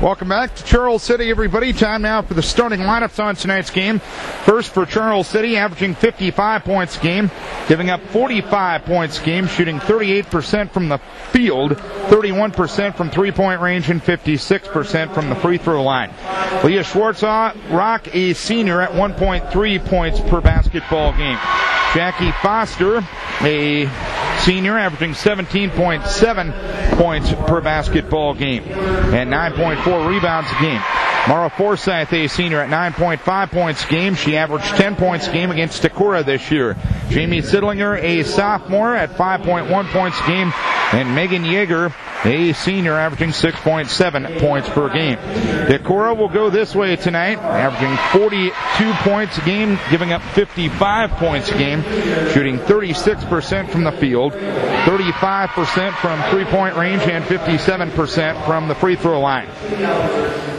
Welcome back to Charles City, everybody. Time now for the starting lineups on tonight's game. First for Charles City, averaging 55 points a game, giving up 45 points a game, shooting 38% from the field, 31% from three-point range, and 56% from the free throw line. Leah Schwartz-Rock, a senior, at 1.3 points per basketball game. Jackie Foster, a senior, averaging 17.7 points per basketball game and 9.4 rebounds a game. Mara Forsyth, a senior, at 9.5 points a game. She averaged 10 points a game against Decorah this year. Jamie Sidlinger, a sophomore, at 5.1 points a game. And Megan Yeager, a senior, averaging 6.7 points per game. Decorah will go this way tonight, averaging 42 points a game, giving up 55 points a game, shooting 36% from the field, 35% from three-point range, and 57% from the free throw line.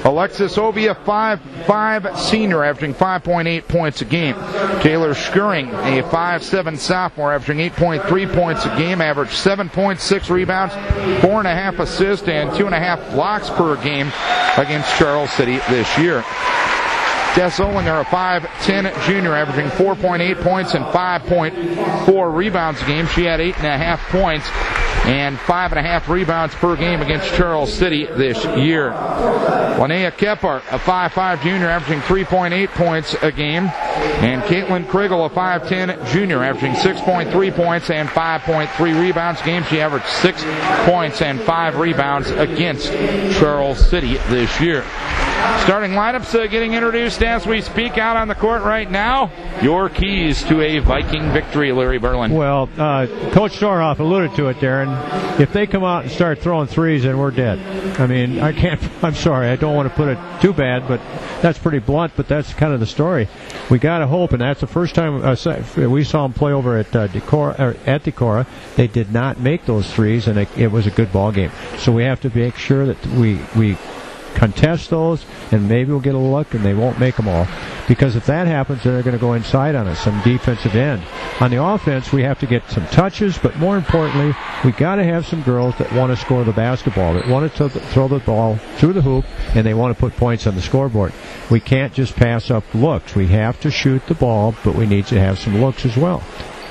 Alexis Ovia, 5'5" senior, averaging 5.8 points a game. Taylor Schuring, a 5'7" sophomore, averaging 8.3 points a game, averaged 7.6 rebounds, 4.5 assists, and 2.5 blocks per game against Charles City this year. Tess Olinger, a 5'10" junior, averaging 4.8 points and 5.4 rebounds a game. She had 8.5 points and 5.5 rebounds per game against Charles City this year. Linnea Kephart, a 5'5" junior, averaging 3.8 points a game. And Caitlin Krigel, a 5'10" junior, averaging 6.3 points and 5.3 rebounds a game. She averaged 6 points and 5 rebounds against Charles City this year. Starting lineups getting introduced as we speak out on the court right now. Your keys to a Viking victory, Larry Berlin. Well, Coach Storhoff alluded to it, Darren. If they come out and start throwing threes, then we're dead. I mean, I'm sorry, I don't want to put it too bad, but that's pretty blunt, but that's kind of the story. We got to hope, and that's the first time we saw them play over at Decorah. They did not make those threes, and it was a good ball game. So we have to make sure that we contest those, and maybe we'll get a look and they won't make them all, because if that happens, then they're going to go inside on us, some defensive end. On the offense, we have to get some touches, but more importantly, we got to have some girls that want to score the basketball, that want to throw the ball through the hoop, and they want to put points on the scoreboard. We can't just pass up looks. We have to shoot the ball, but we need to have some looks as well.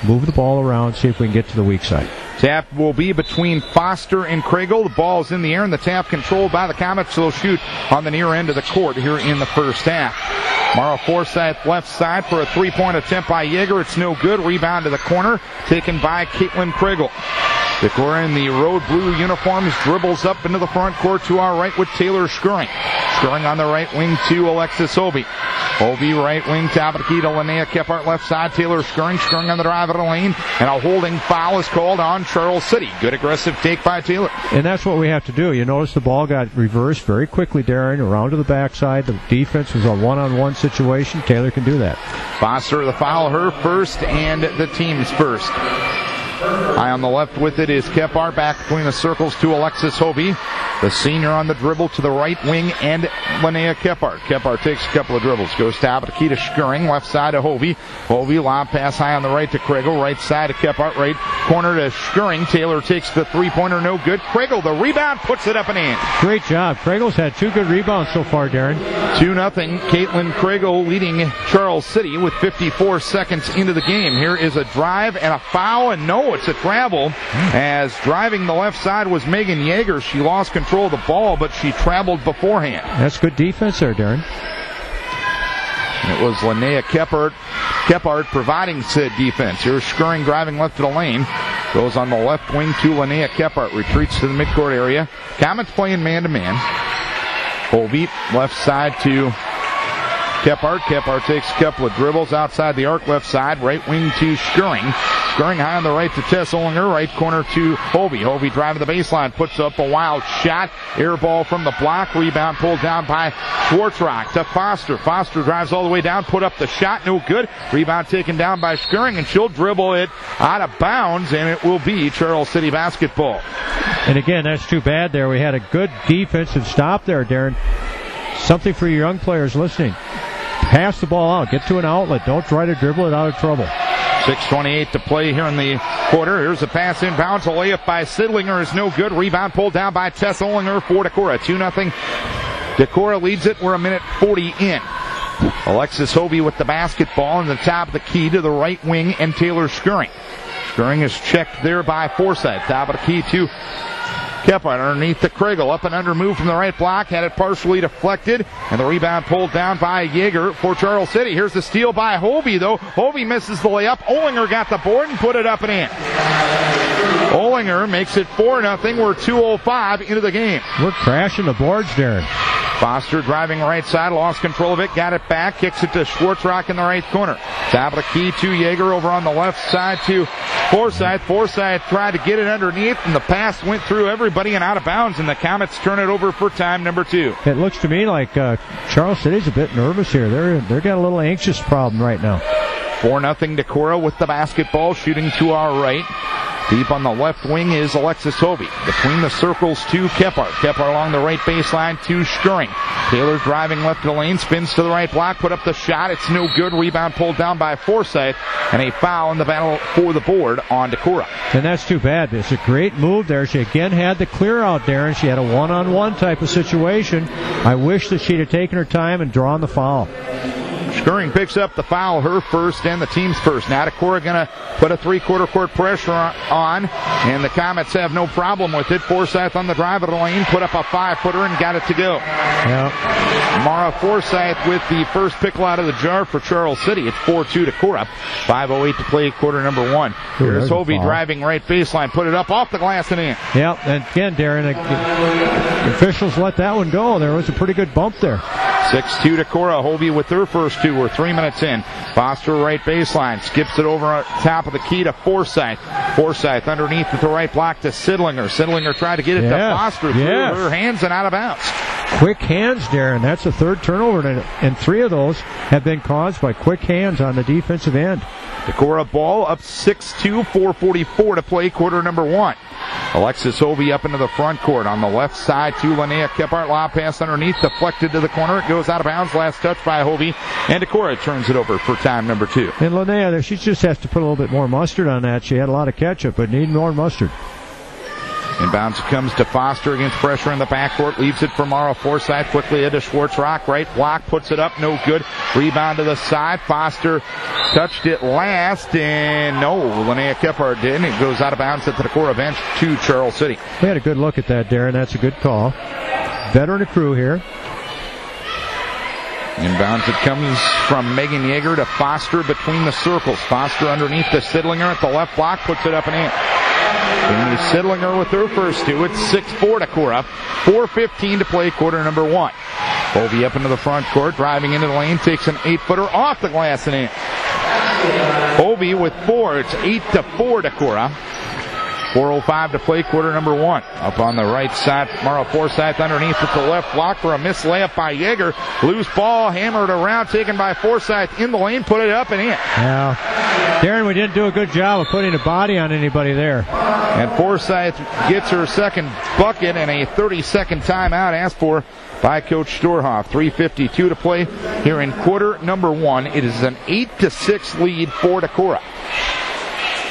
Move the ball around, see if we can get to the weak side. Tap will be between Foster and Kragel. The ball is in the air, and the tap controlled by the Comets. So they'll shoot on the near end of the court here in the first half. Mara Forsyth left side for a three-point attempt by Yeager. It's no good. Rebound to the corner, taken by Caitlin Kragel. Decorah in the road blue uniforms dribbles up into the front court to our right with Taylor Schuring. Schuring on the right wing to Alexis Obi. Obi right wing, top of the key to Linnea Kephart left side. Taylor Schuring. Schuring on the drive of the lane, and a holding foul is called on Charles City. Good aggressive take by Taylor. And that's what we have to do. You notice the ball got reversed very quickly, Darren, around to the backside. The defense was a one-on-one situation. Taylor can do that. Foster, the foul, her first, and the team's first. High on the left with it is Kephart, back between the circles to Alexis Hovey. The senior on the dribble to the right wing, and Linnea Kephart. Kephart takes a couple of dribbles, goes top of the key to Schuring, left side to Hovey. Hovey, lob pass high on the right to Kragel, right side to Kephart, right corner to Schuring. Taylor takes the three-pointer, no good. Kragel, the rebound, puts it up and in. Great job. Kragel's had 2 good rebounds so far, Darren. 2-0. Caitlin Kragel leading Charles City with 54 seconds into the game. Here is a drive and a foul, and no, it's a travel, as driving the left side was Megan Yeager. She lost control of the ball, but she traveled beforehand. That's good defense there, Darren. It was Linnea Kephart providing said defense. Here's Schuring driving left to the lane. Goes on the left wing to Linnea Kephart. Retreats to the midcourt area. Comets playing man-to-man. Holbeat left side to Kephart. Kephart takes a couple of dribbles outside the arc left side. Right wing to Schuring. Schuring high on the right to Tess Olinger. Right corner to Hovey. Hovey driving the baseline. Puts up a wild shot. Air ball from the block. Rebound pulled down by Schwartzrock to Foster. Foster drives all the way down. Put up the shot. No good. Rebound taken down by Schuring, and she'll dribble it out of bounds, and it will be Charles City basketball. And again, that's too bad there. We had a good defensive stop there, Darren. Something for your young players listening. Pass the ball out. Get to an outlet. Don't try to dribble it out of trouble. 6:28 to play here in the quarter. Here's a pass inbounds. A layup by Sidlinger is no good. Rebound pulled down by Tess Olinger for Decorah. 2-0 Decorah leads it. We're a minute 40 in. Alexis Hovey with the basketball in the top of the key to the right wing, and Taylor Skirring. Skirring is checked there by Forsythe. Top of the key to Kephart underneath the Kriegel. Up and under move from the right block. Had it partially deflected. And the rebound pulled down by Yeager for Charles City. Here's the steal by Hovey, though. Hovey misses the layup. Olinger got the board and put it up and in. Olinger makes it 4-0. We're 2:05 into the game. We're crashing the boards, Darren. Foster driving right side, lost control of it, got it back, kicks it to Schwartzrock in the right corner. Top of the key to Yeager over on the left side to Forsythe. Forsythe tried to get it underneath, and the pass went through everybody and out of bounds, and the Comets turn it over for time number 2. It looks to me like Charles City's a bit nervous here. They're got a little anxious problem right now. 4-0 Decorah with the basketball, shooting to our right. Deep on the left wing is Alexis Hovey. Between the circles to Kephart. Kephart along the right baseline to Skirring. Taylor driving left of the lane, spins to the right block, put up the shot. It's no good. Rebound pulled down by Forsythe, and a foul in the battle for the board on Decorah. And that's too bad. It's a great move there. She again had the clear out there, and she had a one-on-one type of situation. I wish that she'd have taken her time and drawn the foul. Skirring picks up the foul, her first and the team's first. Now Decorah going to put a three-quarter court pressure on, and the Comets have no problem with it. Forsythe on the drive of the lane, put up a 5-footer and got it to go. Yeah. Mara Forsythe with the first pickle out of the jar for Charles City. It's 4-2 Decorah. 5:08 to play, quarter number 1. Here's Hovey driving right baseline, put it up off the glass and in. Yeah, and again, Darren, the officials let that one go. There was a pretty good bump there. 6-2 Decorah. Hovey with their first 2. We're 3 minutes in. Foster right baseline. Skips it over top of the key to Forsythe. Forsythe underneath at the right block to Sidlinger. Sidlinger tried to get it to Foster through her hands and out of bounds. Quick hands, Darren. That's the third turnover, and 3 of those have been caused by quick hands on the defensive end. Decorah ball up 6-2, 4:44 to play, quarter number 1. Alexis Hovey up into the front court on the left side to Linnea Kephart. Lob pass underneath, deflected to the corner. It goes out of bounds. Last touch by Hovey, and Decorah turns it over for time number 2. And Linnea, she just has to put a little bit more mustard on that. She had a lot of ketchup, but need more mustard. Inbounds comes to Foster against pressure in the backcourt. Leaves it for Mara Forsythe. Quickly into Schwartzrock. Right block. Puts it up. No good. Rebound to the side. Foster touched it last. And no, Linnea Kephart didn't. It goes out of bounds at the Decorah bench to Charles City. We had a good look at that, Darren. That's a good call. Veteran of crew here. Inbounds, it comes from Megan Yeager to Foster between the circles. Foster underneath the Sidlinger at the left block. Puts it up and in. And Sidlinger with her first 2. It's 6-4 Decorah. 4:15 to play, quarter number 1. Hovey up into the front court, driving into the lane, takes an 8-footer off the glass and in. Hovey with 4. It's 8-4 Decorah. 4:05 to play, quarter number 1. Up on the right side, Mara Forsythe underneath at the left block for a missed layup by Yeager. Loose ball, hammered around, taken by Forsythe in the lane, put it up and in. Yeah. Darren, we didn't do a good job of putting a body on anybody there. And Forsythe gets her second bucket and a 30-second timeout asked for by Coach Storhoff. 3:52 to play here in quarter number 1. It is an 8-6 lead for Decorah.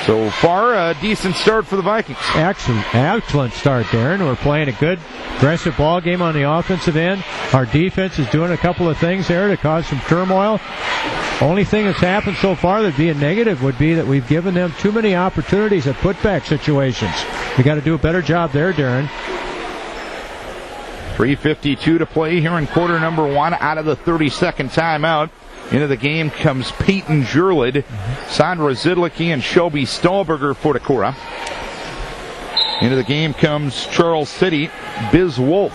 So far, a decent start for the Vikings. Excellent start, Darren. We're playing a good, aggressive ball game on the offensive end. Our defense is doing a couple of things there to cause some turmoil. Only thing that's happened so far that'd be a negative would be that we've given them too many opportunities at putback situations. We got to do a better job there, Darren. 3:52 to play here in quarter number 1 out of the 30-second timeout. Into the game comes Peyton Jurlid, Sandra Zidlicki, and Shelby Stahlberger for Decorah. Into the game comes Charles City, Biz Wolf.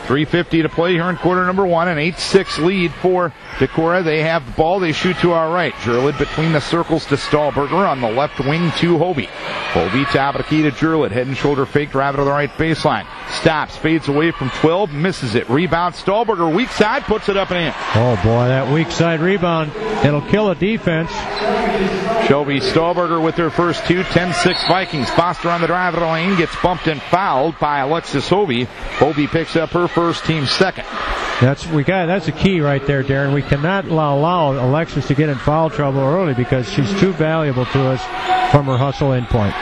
3:50 to play here in quarter number 1, an 8-6 lead for Decorah. They have the ball. They shoot to our right. Jurlid between the circles to Stahlberger. On the left wing to Hovey. Hovey top of the key to Jurlid. Head and shoulder fake. Drive it to the right baseline. Stops. Fades away from 12. Misses it. Rebound. Stahlberger weak side. Puts it up and in. Oh boy, that weak side rebound. It'll kill a defense. Shelby Stahlberger with their first 2. 10-6 Vikings. Foster on the drive of the lane. Gets bumped and fouled by Alexis Hovey. Hovey picks up her first, team second. That's a key right there, Darren. We cannot allow Alexis to get in foul trouble early because she's too valuable to us from her hustle in point.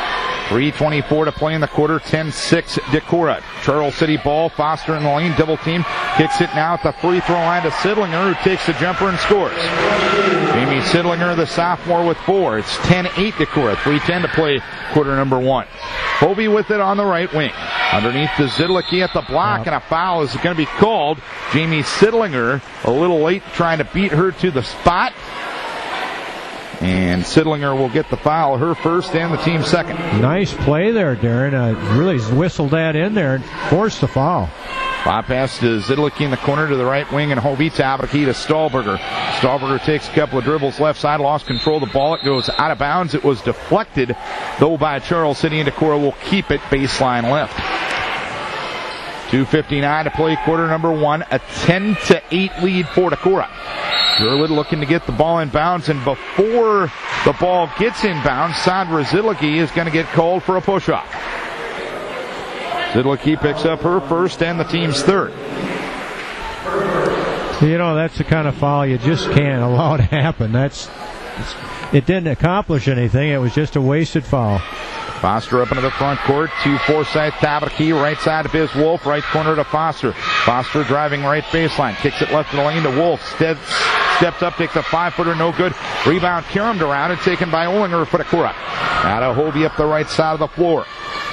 3:24 to play in the quarter. 10-6 Decorah. Charles City ball. Foster in the lane. Double team. Kicks it now at the free throw line to Sidlinger, who takes the jumper and scores. Jamie Sidlinger, the sophomore, with 4. It's 10-8 Decorah. 3:10 to play quarter number 1. Hobie with it on the right wing. Underneath the Zidlicki at the block, and a foul is going to be called. Jamie Sidlinger a little late trying to beat her to the spot. And Sidlinger will get the foul, her first and the team's second. Nice play there, Darren. Really whistled that in there and forced the foul. Lob pass to Zidlicki in the corner to the right wing, and Hobie Tabaki to Stahlberger. Stahlberger takes a couple of dribbles left side, lost control of the ball. It goes out of bounds. It was deflected, though, by Charles City, and Decorah will keep it baseline left. 2:59 to play quarter number 1. A 10-8 lead for Decorah. Gurlid looking to get the ball in bounds, and before the ball gets in bounds, Sandra Zidlicki is going to get called for a push-off. Zidlicki picks up her first and the team's third. You know, that's the kind of foul you just can't allow to happen. It didn't accomplish anything. It was just a wasted foul. Foster up into the front court to Forsyth Tabaki, right side to Biz Wolf, right corner to Foster. Foster driving right baseline, kicks it left to the lane to Wolf. Steps up, takes a 5-footer, no good. Rebound caromed around and taken by Olinger for Decorah. Out of Hobie up the right side of the floor.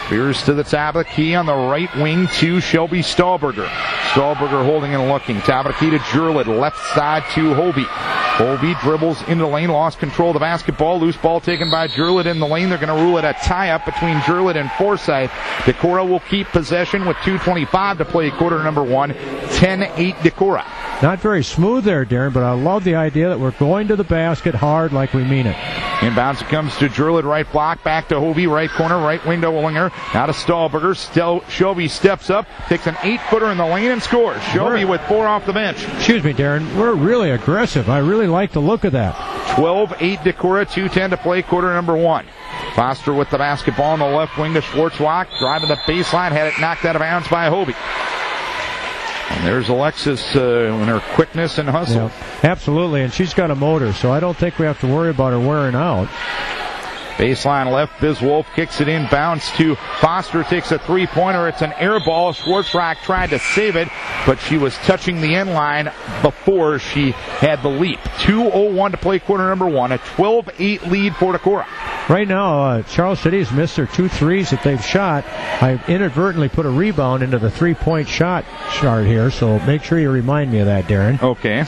Veers to the Tabaki on the right wing to Shelby Stahlberger. Stahlberger holding and looking. Tabaki to Jurlid, left side to Hobie. Hobie dribbles into the lane, lost control of the basketball. Loose ball taken by Jurlid in the lane. They're going to rule it a tie-up between Jurlid and Forsyth. Decorah will keep possession with 2:25 to play quarter number 1. 10-8 Decorah. Not very smooth there, Darren, but I love the idea that we're going to the basket hard like we mean it. Inbounds it comes to Jurlid, right block, back to Hobie, right corner, right wing to Ollinger. Now to Stahlberger. Shelby steps up, takes an 8-footer in the lane and scores. Shelby with 4 off the bench. Excuse me, Darren. We're really aggressive. I really like the look of that. 12-8 Decorah, 2:10 to play quarter number 1. Foster with the basketball on the left wing to Schwartzwalk. Driving the baseline, had it knocked out of bounds by Hobie. And there's Alexis in her quickness and hustle. Yeah, absolutely, and she's got a motor, so I don't think we have to worry about her wearing out. Baseline left, Biz Wolf kicks it in, bounce to Foster, takes a 3-pointer. It's an air ball. Schwartzrock tried to save it, but she was touching the end line before she had the leap. 2:01 to play quarter number 1, a 12-8 lead for Decorah. Right now, Charles City has missed their 2 threes that they've shot. I inadvertently put a rebound into the 3-point shot chart here, so make sure you remind me of that, Darren. Okay.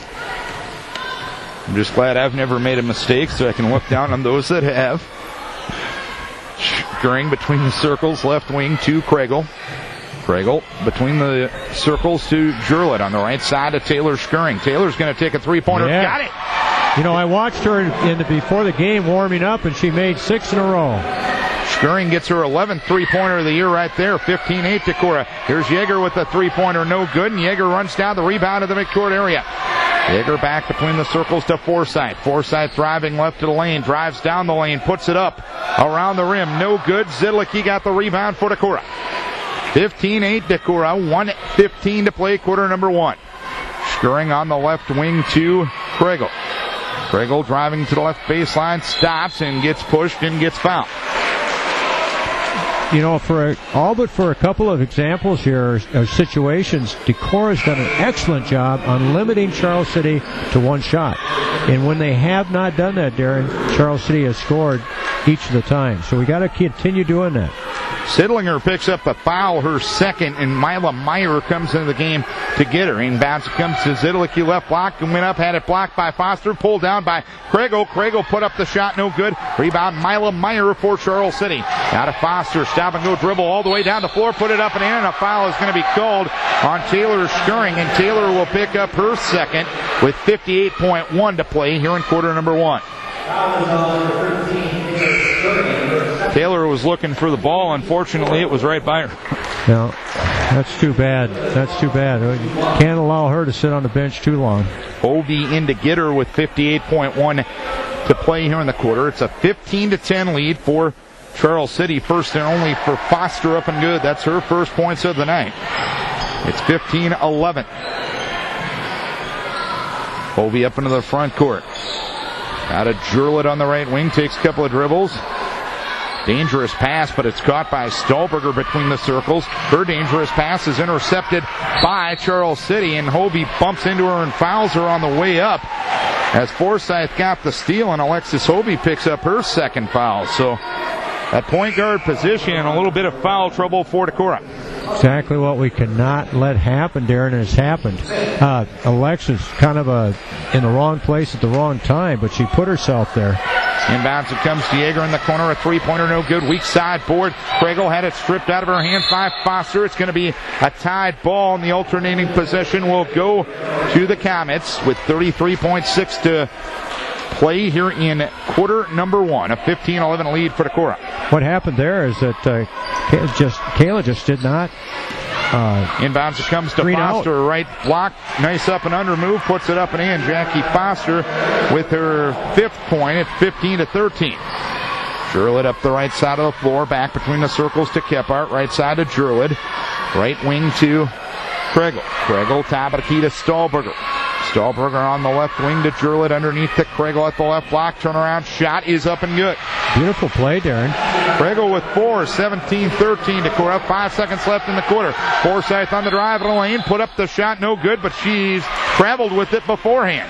I'm just glad I've never made a mistake, so I can look down on those that have. Skirring between the circles, left wing to Kregel. Kregel between the circles to Jurlid on the right side to Taylor Skirring. Taylor's going to take a 3-pointer. Yeah. Got it! You know, I watched her before the game warming up, and she made 6 in a row. Skirring gets her 11th 3-pointer of the year right there. 15-8 Decorah. Here's Yeager with a 3-pointer, no good, and Yeager runs down the rebound to the midcourt area. Yeager back between the circles to Forsyth. Forsyth driving left to the lane, drives down the lane, puts it up around the rim, no good. Zidlicki got the rebound for Decorah. 15-8 Decorah, 1:15 to play quarter number 1. Skirring on the left wing to Kregel. Kregel driving to the left baseline, stops and gets pushed and gets fouled. You know, for a couple of examples here, situations, Decorah's done an excellent job on limiting Charles City to 1 shot. And when they have not done that, Darren, Charles City has scored each of the time. So we got to continue doing that. Sidlinger picks up the foul, her second, and Mila Meyer comes into the game to get her. Inbounds comes to Zidlicki, left block, and went up, had it blocked by Foster, pulled down by Kregel. Kregel put up the shot, no good. Rebound, Mila Meyer for Charles City. Out of Foster, stop and go dribble all the way down the floor, put it up and in, and a foul is going to be called on Taylor Skirring, and Taylor will pick up her second with 58.1 to play here in quarter number 1. Taylor was looking for the ball. Unfortunately, it was right by her. No, that's too bad. That's too bad. Can't allow her to sit on the bench too long. Hobie in to get her with 58.1 to play here in the quarter. It's a 15-10 lead for Charles City. First and only for Foster up and good. That's her first points of the night. It's 15-11. Hobie up into the front court. Out of Jurlid on the right wing. Takes a couple of dribbles. Dangerous pass, but it's caught by Stahlberger between the circles. Her dangerous pass is intercepted by Charles City, and Hobie bumps into her and fouls her on the way up. As Forsyth got the steal, and Alexis Hobie picks up her second foul. So at point guard position, a little bit of foul trouble for Decorah. Exactly what we cannot let happen, Darren, and it's happened. Alexis kind of in the wrong place at the wrong time, but she put herself there. Inbounds it comes to Yeager in the corner. A three-pointer, no good. Weak side board. Kregel had it stripped out of her hands by Foster. It's going to be a tied ball, and the alternating possession will go to the Comets with 33.6 to play here in quarter number one. A 15-11 lead for Decorah. What happened there is that Kayla just did not. Inbounds it comes to Foster, right block, nice up and under move, puts it up and in. Jackie Foster with her 5th point at 15-13. Jurlid up the right side of the floor, back between the circles to Kephart, right side to Jurlid, right wing to Kregel. Kregel, top of the key to Stahlberger. Stahlberger on the left wing to Jurlid underneath to Kregel at the left block. Turnaround shot is up and good. Beautiful play, Darren. Kregel with 4, 17-13 Decorah. 5 seconds left in the quarter. Forsyth on the drive in the lane, put up the shot, no good, but she's traveled with it beforehand.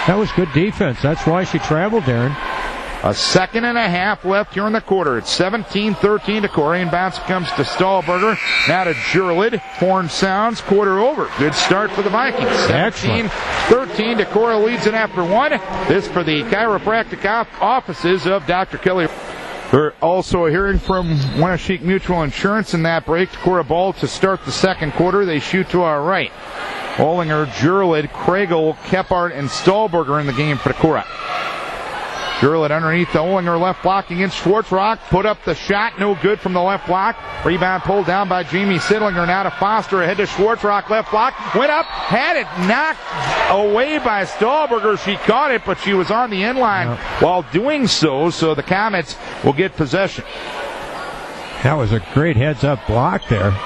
That was good defense. That's why she traveled, Darren. A second and a half left here in the quarter. It's 17-13 Decorah. Inbounds comes to Stahlberger. Now to Jurlid. Horn sounds. Quarter over. Good start for the Vikings. 17-13 Decorah leads it after one. This for the chiropractic offices of Dr. Kelly. We're also hearing from Wenatchee Mutual Insurance in that break. Decorah ball to start the second quarter. They shoot to our right. Olinger, Jurlid, Kregel, Kephart, and Stahlberger in the game for Decorah. Jurlid underneath the Olinger left block against Schwartzrock. Put up the shot, no good from the left block. Rebound pulled down by Jamie Sidlinger. Now to Foster, ahead to Schwartzrock, left block. Went up, had it knocked away by Stahlberger. She caught it, but she was on the end line while doing so the Comets will get possession. That was a great heads-up block there.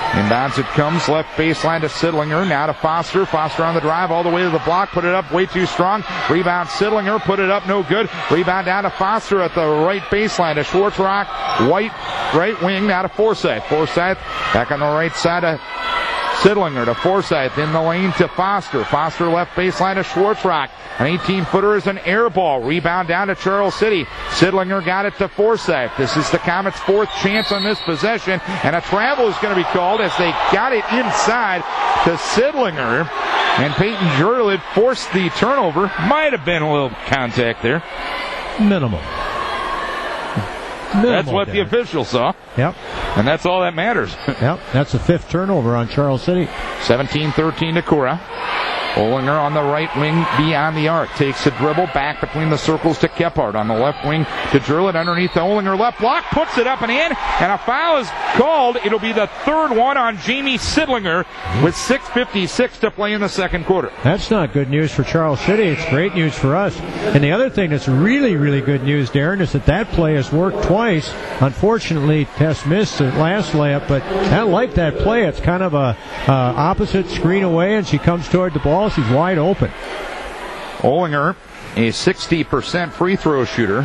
Inbounds it comes, left baseline to Sidlinger, now to Foster. Foster on the drive all the way to the block, put it up way too strong. Rebound Sidlinger, put it up, no good. Rebound down to Foster at the right baseline to Schwartzrock. White, right wing, now to Forsyth. Forsyth back on the right side of Sidlinger to Forsyth in the lane to Foster. Foster left baseline to Schwartzrock. An 18-footer is an air ball. Rebound down to Charles City. Sidlinger got it to Forsyth. This is the Comets' 4th chance on this possession, and a travel is going to be called as they got it inside to Sidlinger. And Peyton Jurlid forced the turnover. Might have been a little contact there. Minimal. That's what the official saw. Yep. And that's all that matters. Yep. That's the 5th turnover on Charles City. 17-13 Decorah. Olinger on the right wing beyond the arc. Takes a dribble back between the circles to Kephart. On the left wing to Jurlid underneath the Olinger left block. Puts it up and in. And a foul is called. It'll be the 3rd one on Jamie Sidlinger with 6:56 to play in the second quarter. That's not good news for Charles City. It's great news for us. And the other thing that's really, really good news, Darren, is that play has worked twice. Unfortunately, Tess missed the last layup, but I like that play. It's kind of a opposite screen away, and she comes toward the ball. She's wide open. Olinger, a 60% free throw shooter.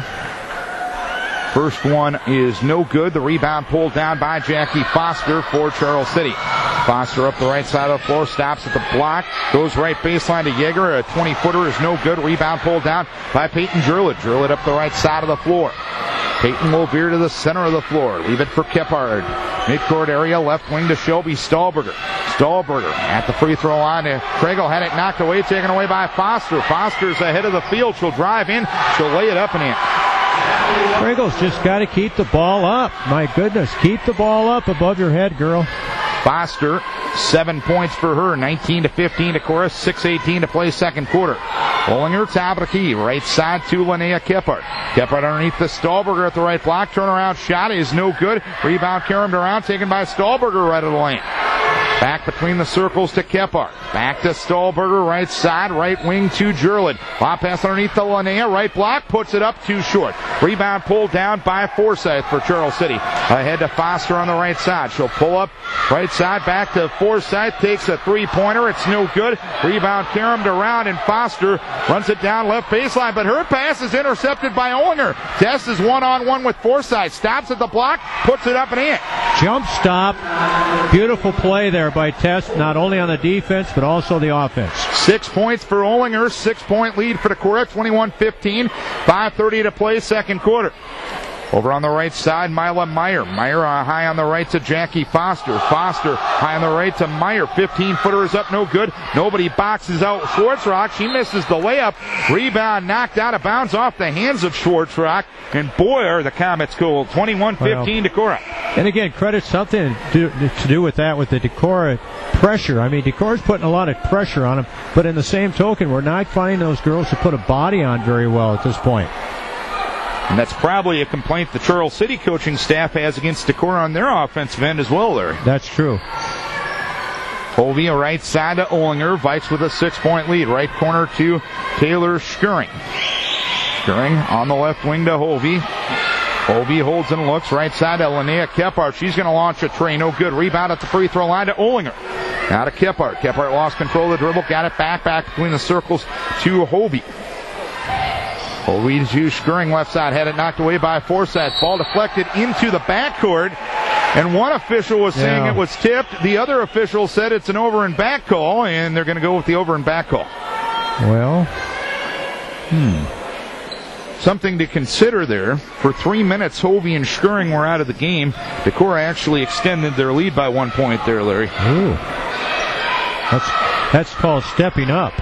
First one is no good. The rebound pulled down by Jackie Foster for Charles City. Foster up the right side of the floor, stops at the block, goes right baseline to Yeager. A 20-footer is no good. Rebound pulled down by Peyton Jurlid. Jurlid up the right side of the floor. Peyton will veer to the center of the floor. Leave it for Kephart. Midcourt area, left wing to Shelby Stahlberger. Stahlberger at the free throw line. Kregel had it knocked away, taken away by Foster. Foster's ahead of the field. She'll drive in. She'll lay it up and in. Kregel's just got to keep the ball up. My goodness, keep the ball up above your head, girl. Foster, 7 points for her, 19-15 Decorah, 6:18 to play second quarter. Olinger, top of the key, right side to Linnea Kephart. Kephart underneath the Stahlberger at the right block. Turnaround shot is no good. Rebound carried around, taken by Stahlberger right of the lane. Back between the circles to Kephart. Back to Stahlberger, right side, right wing to Jurlid. Lob pass underneath the Linnea, right block, puts it up too short. Rebound pulled down by Forsyth for Charles City. Ahead to Foster on the right side. She'll pull up right side, back to Forsyth, takes a three-pointer. It's no good. Rebound caromed around, and Foster runs it down left baseline, but her pass is intercepted by Ollinger. Tess is one-on-one with Forsyth. Stops at the block, puts it up and in. Jump stop. Beautiful play there by Tess, not only on the defense, but also the offense. 6 points for Ollinger, 6-point lead for Decorah, 21-15, 5:30 to play, second quarter. Over on the right side, Mila Meyer. Meyer high on the right to Jackie Foster. Foster high on the right to Meyer. 15-footer is up, no good. Nobody boxes out Schwartzrock. She misses the layup. Rebound knocked out of bounds off the hands of Schwartzrock. And boy, are the Comets cool. 21-15 Decorah. And again, credit something to do with that, with the Decorah pressure. I mean, Decorah's putting a lot of pressure on them, but in the same token, we're not finding those girls to put a body on very well at this point. And that's probably a complaint the Charles City coaching staff has against Decorah on their offensive end as well, Larry. That's true. Hovey, right side to Ollinger. Vikes with a 6-point lead. Right corner to Taylor Schuring. Schuring on the left wing to Hovey. Hovey holds and looks. Right side to Linnea Kephart. She's going to launch a tray. No good. Rebound at the free throw line to Ollinger. Now to Kephart. Kephart lost control of the dribble. Got it back between the circles to Hovey. Hovey to Schuring, left side, had it knocked away by Forsyth. Ball deflected into the backcourt, and one official was saying it was tipped. The other official said it's an over and back call, and they're going to go with the over and back call. Well, something to consider there. For 3 minutes, Hovey and Schuring were out of the game. Decorah actually extended their lead by 1 point there, Larry. Ooh. That's called stepping up.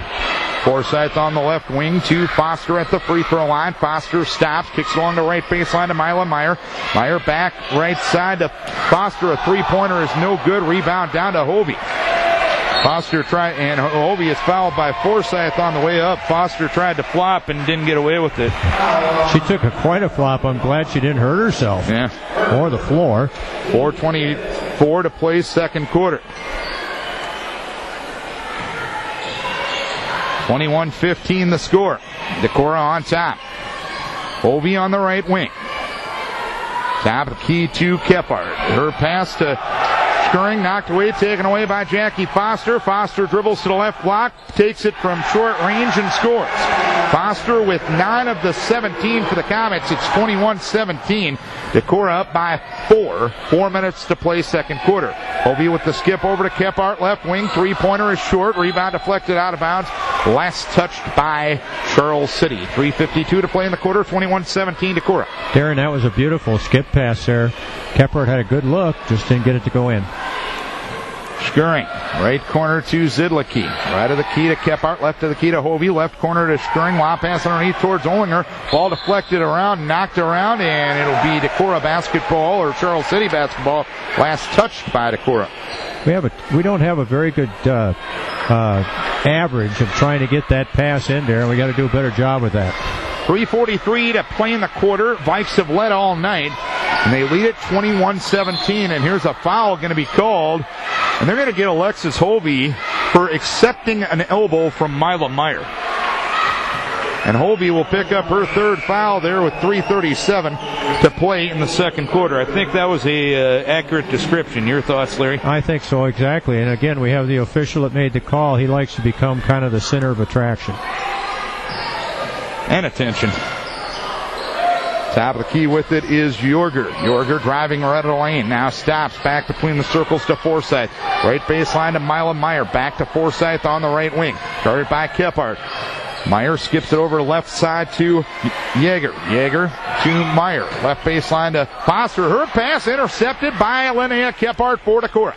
Forsyth on the left wing to Foster at the free throw line. Foster stops, kicks along the right baseline to Mila Meyer. Meyer back right side to Foster. A three-pointer is no good. Rebound down to Hovey. Foster tried, and Hovey is fouled by Forsyth on the way up. Foster tried to flop and didn't get away with it. She took quite a flop. I'm glad she didn't hurt herself. Yeah. Or the floor. 4:24 to play, second quarter. 21-15 the score. Decorah on top. Hovey on the right wing. Top of the key to Kephart. Her pass to Schuring, knocked away, taken away by Jackie Foster. Foster dribbles to the left block, takes it from short range and scores. Foster with 9 of the 17 for the Comets. It's 21-17. Decorah up by 4. 4 minutes to play, second quarter. Hovey with the skip over to Kephart, left wing. Three-pointer is short. Rebound deflected out of bounds. Last touched by Charles City. 3:52 to play in the quarter. 21-17 Decorah. Darren, that was a beautiful skip pass there. Kephart had a good look, just didn't get it to go in. Schuring, right corner to Zidlicki. Right of the key to Kephart, left of the key to Hovey. Left corner to Schuring. Lob pass underneath towards Ollinger. Ball deflected around, knocked around, and it'll be Decorah basketball, or Charles City basketball. Last touched by Decorah. We don't have a very good average of trying to get that pass in there, and we got to do a better job with that. 3:43 to play in the quarter. Vikes have led all night, and they lead it 21-17. And here's a foul going to be called, and they're going to get Alexis Hovey for accepting an elbow from Mila Meyer. And Hovey will pick up her third foul there with 3:37 to play in the second quarter. I think that was a accurate description. Your thoughts, Larry? I think so, exactly. And again, we have the official that made the call. He likes to become kind of the center of attraction. And attention. Top of the key with it is Jorger. Jorger driving right of the lane. Now stops back between the circles to Forsyth. Right baseline to Mila Meyer. Back to Forsyth on the right wing. Guarded by Kephart. Meyer skips it over to left side to Yeager. Yeager to Meyer. Left baseline to Foster. Her pass intercepted by Linnea Kephart for Decorah.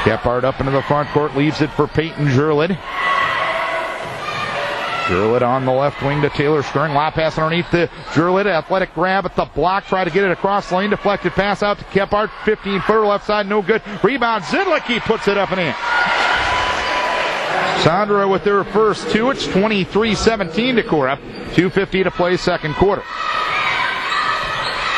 Kephart up into the front court. Leaves it for Peyton Jurlid. Jurlid on the left wing to Taylor Schuring. Lob pass underneath the Jurlid. Athletic grab at the block. Try to get it across the lane. Deflected pass out to Kephart. 15-footer left side. No good. Rebound. Zidlicki puts it up and in. Sandra with their first two. It's 23-17 Decorah. 2:50 to play, second quarter.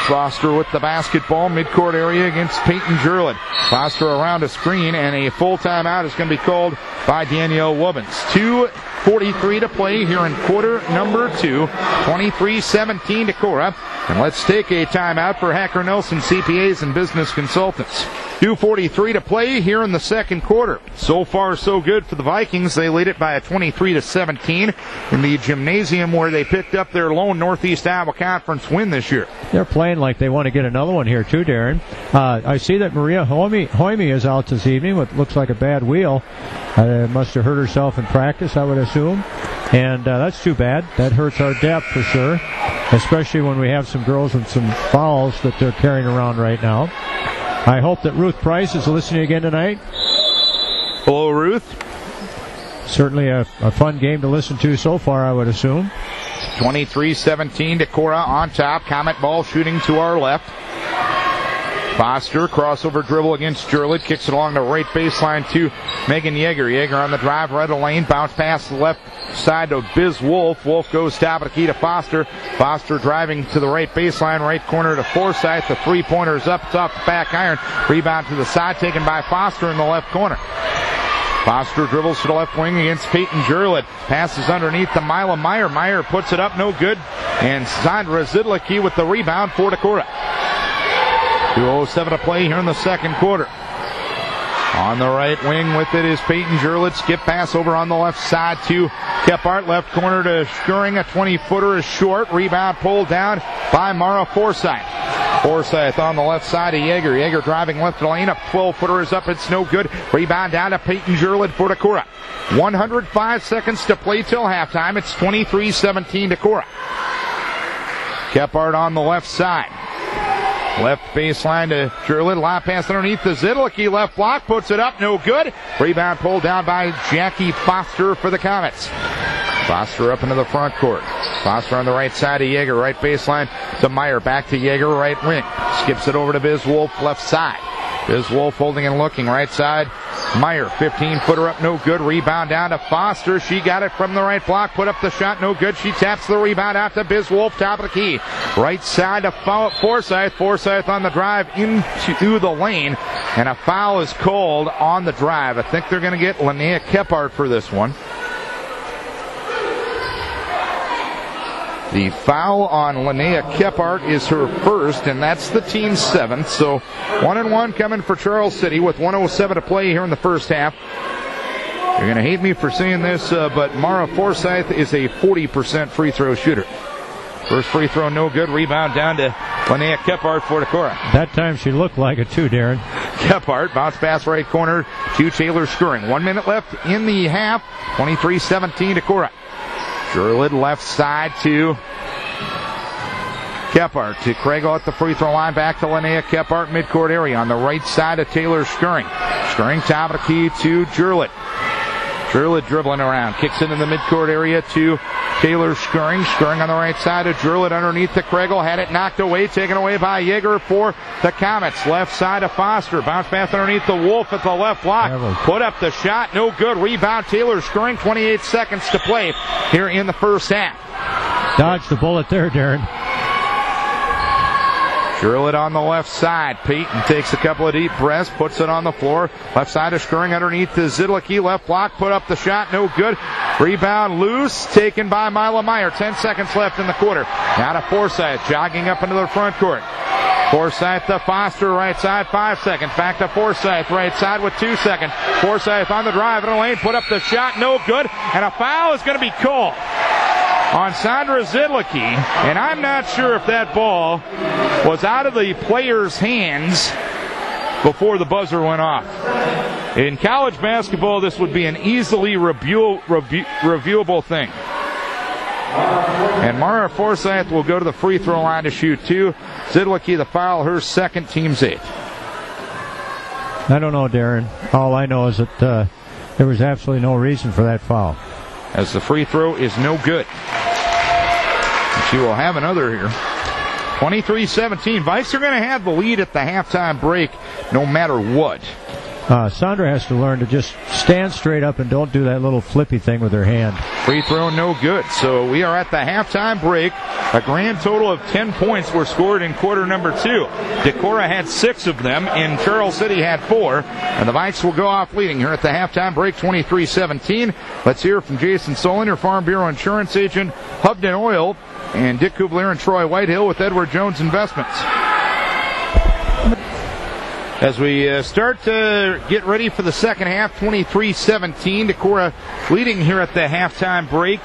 Foster with the basketball, midcourt area against Peyton Jurlett. Foster around a screen, and a full timeout is going to be called by Danielle Wubbins. 2:43 to play here in quarter number 2. 23-17 Decorah. And let's take a timeout for Hacker Nelson CPAs and Business Consultants. 2:43 to play here in the second quarter. So far, so good for the Vikings. They lead it by a 23-17 in the gymnasium where they picked up their lone Northeast Iowa Conference win this year. They're playing like they want to get another one here too, Darren. I see that Maria Hoime is out this evening with looks like a bad wheel. Must have hurt herself in practice, I would assume. And that's too bad. That hurts our depth for sure, especially when we have some girls with some fouls that they're carrying around right now. I hope that Ruth Price is listening again tonight. Hello, Ruth. Certainly a fun game to listen to so far, I would assume. 23-17, Decorah on top. Comet ball shooting to our left. Foster, crossover dribble against Jurlett, kicks it along the right baseline to Megan Yeager. Yeager on the drive, right of lane, bounce pass to the left side to Biz Wolf. Wolf goes top of the key to Foster. Foster driving to the right baseline, right corner to Forsyth. The three-pointer's up, it's off the back iron. Rebound to the side, taken by Foster in the left corner. Foster dribbles to the left wing against Peyton Jurlett. Passes underneath to Mila Meyer. Meyer puts it up, no good. And Sandra Zidlicki with the rebound for Decorah. 2:07 to play here in the second quarter. On the right wing with it is Peyton Jurlett. Skip pass over on the left side to Kephart. Left corner to Schuring. A 20-footer is short. Rebound pulled down by Mara Forsyth. Forsyth on the left side of Yeager. Yeager driving left lane. A 12-footer is up. It's no good. Rebound down to Peyton Jurlett for Decorah. 105 seconds to play till halftime. It's 23-17 Decorah. Kephart on the left side. Left baseline to Jurlett. Lob pass underneath the Zidlicki. Left block. Puts it up. No good. Rebound pulled down by Jackie Foster for the Comets. Foster up into the front court. Foster on the right side of Yeager. Right baseline to Meyer. Back to Yeager. Right wing. Skips it over to Biz Wolf. Left side. Biz Wolf holding and looking. Right side. Meyer. 15-footer up. No good. Rebound down to Foster. She got it from the right block. Put up the shot. No good. She taps the rebound out to Biz Wolf. Top of the key. Right side to Forsyth. Forsyth on the drive into the lane. And a foul is called on the drive. I think they're going to get Linnea Kephart for this one. The foul on Linnea Kephart is her first, and that's the team's seventh. So 1-1 coming for Charles City with 1:07 to play here in the first half. You're going to hate me for saying this, but Mara Forsyth is a 40% free throw shooter. First free throw, no good. Rebound down to Linnea Kephart for Decorah. That time she looked like it too, Darren. Kephart, bounce pass right corner to Taylor Schuring. 1 minute left in the half. 23-17 Decorah. Jurlett left side to Kephart. To Craigle at the free throw line. Back to Linnea Kephart, midcourt area. On the right side of Taylor Schuring. Schuring top of the key to Jurlett. Jurlett dribbling around. Kicks into the midcourt area to Taylor Schuring. Schuring on the right side of Jurlett underneath the Craigle. Had it knocked away. Taken away by Yeager for the Comets. Left side of Foster. Bounce pass underneath the Wolf at the left block. Put up the shot. No good. Rebound Taylor Schuring. 28 seconds to play here in the first half. Dodged the bullet there, Darren. Jurlett on the left side. Peyton takes a couple of deep breaths, puts it on the floor. Left side of Schuring underneath the Zidlicki. Left block, put up the shot, no good. Rebound loose, taken by Mila Meyer. 10 seconds left in the quarter. Now to Forsyth, jogging up into the front court. Forsyth to Foster, right side, 5 seconds. Back to Forsyth, right side with 2 seconds. Forsyth on the drive in the lane, put up the shot, no good. And a foul is going to be called on Sandra Zidlicki, and I'm not sure if that ball was out of the player's hands before the buzzer went off. In college basketball, this would be an easily reviewable thing. And Mara Forsyth will go to the free throw line to shoot two. Zidlicki the foul, her second, team's 8th. I don't know, Darren. All I know is that there was absolutely no reason for that foul. As the free throw is no good. She will have another here. 23-17. Vikes are going to have the lead at the halftime break no matter what. Sandra has to learn to just stand straight up and don't do that little flippy thing with her hand. Free throw no good. So we are at the halftime break. A grand total of 10 points were scored in quarter number 2. Decorah had 6 of them, and Charles City had 4. And the Vikes will go off leading here at the halftime break, 23-17. Let's hear from Jason Solinger, Farm Bureau Insurance Agent, Hubden Oil, and Dick Kubler and Troy Whitehill with Edward Jones Investments. As we start to get ready for the second half, 23-17, Decorah leading here at the halftime break.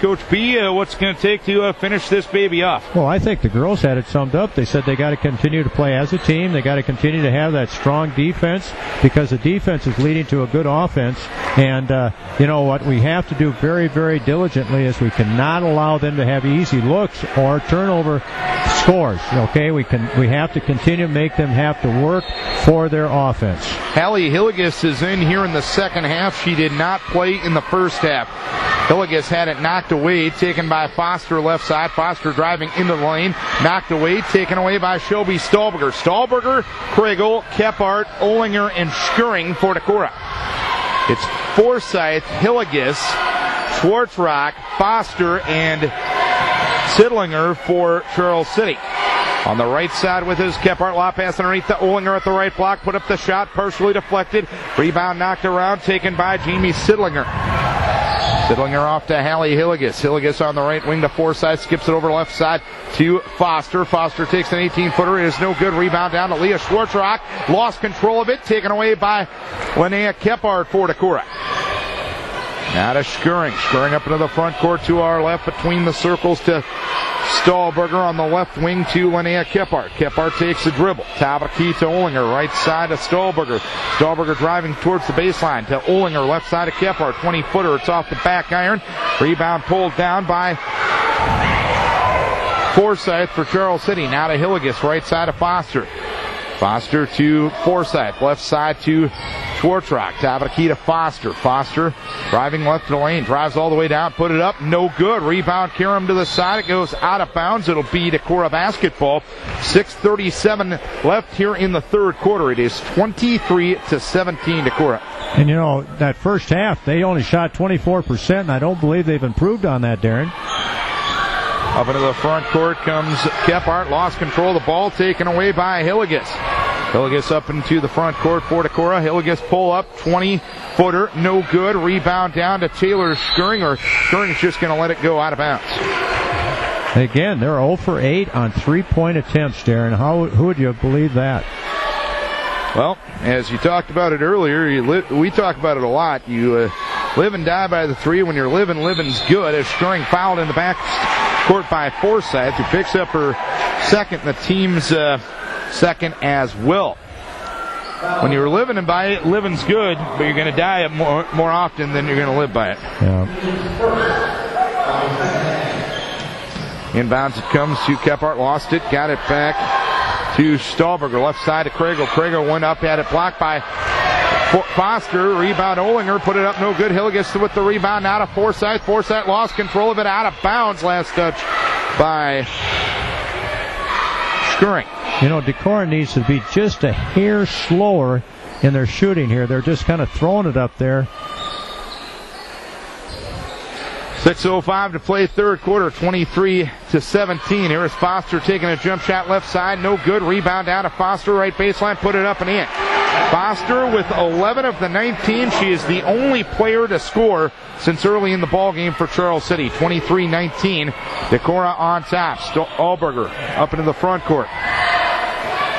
Coach B, what's it going to take to finish this baby off? Well, I think the girls had it summed up. They said they got to continue to play as a team. They got to continue to have that strong defense because the defense is leading to a good offense. And you know what we have to do very, very diligently is we cannot allow them to have easy looks or turnover scores. Okay, we have to continue to make them have to work for their offense. Hallie Hilligus is in here in the second half. She did not play in the first half. Hilligus had it knocked away, taken by Foster left side. Foster driving into the lane, knocked away, taken away by Shelby Stahlberger. Stahlberger, Kriegel, Kephart, Olinger, and Schuring for Decorah. It's Forsyth, Hilligus, Schwartzrock, Foster, and Sidlinger for Charles City. On the right side with his Kephart, law pass underneath the Olinger at the right block, put up the shot, partially deflected. Rebound knocked around, taken by Jamie Sidlinger. Sidlinger off to Hallie Hilligus. Hilligus on the right wing to Forsyth, skips it over left side to Foster. Foster takes an 18-footer. It is no good. Rebound down to Leah Schwartzrock. Lost control of it, taken away by Linnea Kephart for Decorah. Now to Schuring. Schuring up into the front court to our left between the circles to Stahlberger on the left wing to Linnea Kephart. Kephart takes the dribble. Top of the key to Olinger. Right side to Stahlberger. Stahlberger driving towards the baseline to Olinger. Left side to Kephart. 20-footer. It's off the back iron. Rebound pulled down by Forsyth for Charles City. Now to Hilligus. Right side to Foster. Foster to Forsyth. Left side to Schwartzrock. Top of the key to Foster. Foster driving left to the lane. Drives all the way down. Put it up. No good. Rebound Karam to the side. It goes out of bounds. It'll be Decorah basketball. 6:37 left here in the third quarter. It is 23-17 Decorah. And you know, that first half, they only shot 24%, and I don't believe they've improved on that, Darren. Up into the front court comes Kephart. Lost control of the ball, taken away by Hilligus. Hilligus up into the front court for Decorah. Hilligus pull up, 20-footer, no good. Rebound down to Taylor Schuring, or Schuring's just going to let it go out of bounds. Again, they're 0 for 8 on three-point attempts, Darren. Who would you believe that? Well, as you talked about it earlier, we talk about it a lot. You live and die by the three. When you're living's good. As Schuring fouled in the back court by Forsyth, who picks up her second, the team's second as well. When you're living and by it, living's good, but you're going to die more often than you're going to live by it. Yeah. Inbounds it comes to Kephart, lost it, got it back to Stahlberger, left side to Kriegel. Kriegel went up, had it blocked by Foster. Rebound Olinger, put it up, no good. Hilligus with the rebound out of Forsyth. Forsyth lost control of it, out of bounds. Last touch by Schuring. You know, Decorah needs to be just a hair slower in their shooting here. They're just kind of throwing it up there. 6:05 to play third quarter, 23-17. Here is Foster taking a jump shot left side, no good. Rebound down to Foster, right baseline, put it up and in. Foster with 11 of the 19. She is the only player to score since early in the ball game for Charles City. 23-19. Decorah on top. Stahlberger up into the front court.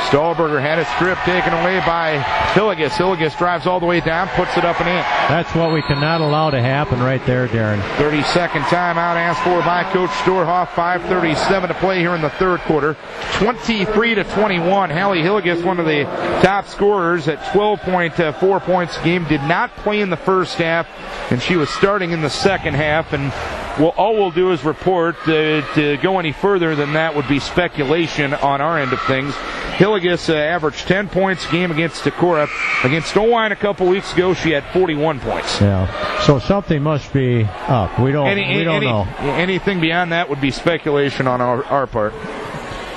Stahlberger had a strip taken away by Hilligus. Hilligus drives all the way down, puts it up and in. That's what we cannot allow to happen right there, Darren. 30-second timeout asked for by Coach Storhoff. 5:37 to play here in the third quarter. 23-21. Hallie Hilligus, one of the top scorers at 12.4 points a game, did not play in the first half, and she was starting in the second half. And all we'll do is report. To go any further than that would be speculation on our end of things. Hilligus averaged 10 points a game against Decorah. Against Owine a couple weeks ago, she had 41 points. Yeah. So something must be up. We don't know. Anything beyond that would be speculation on our part.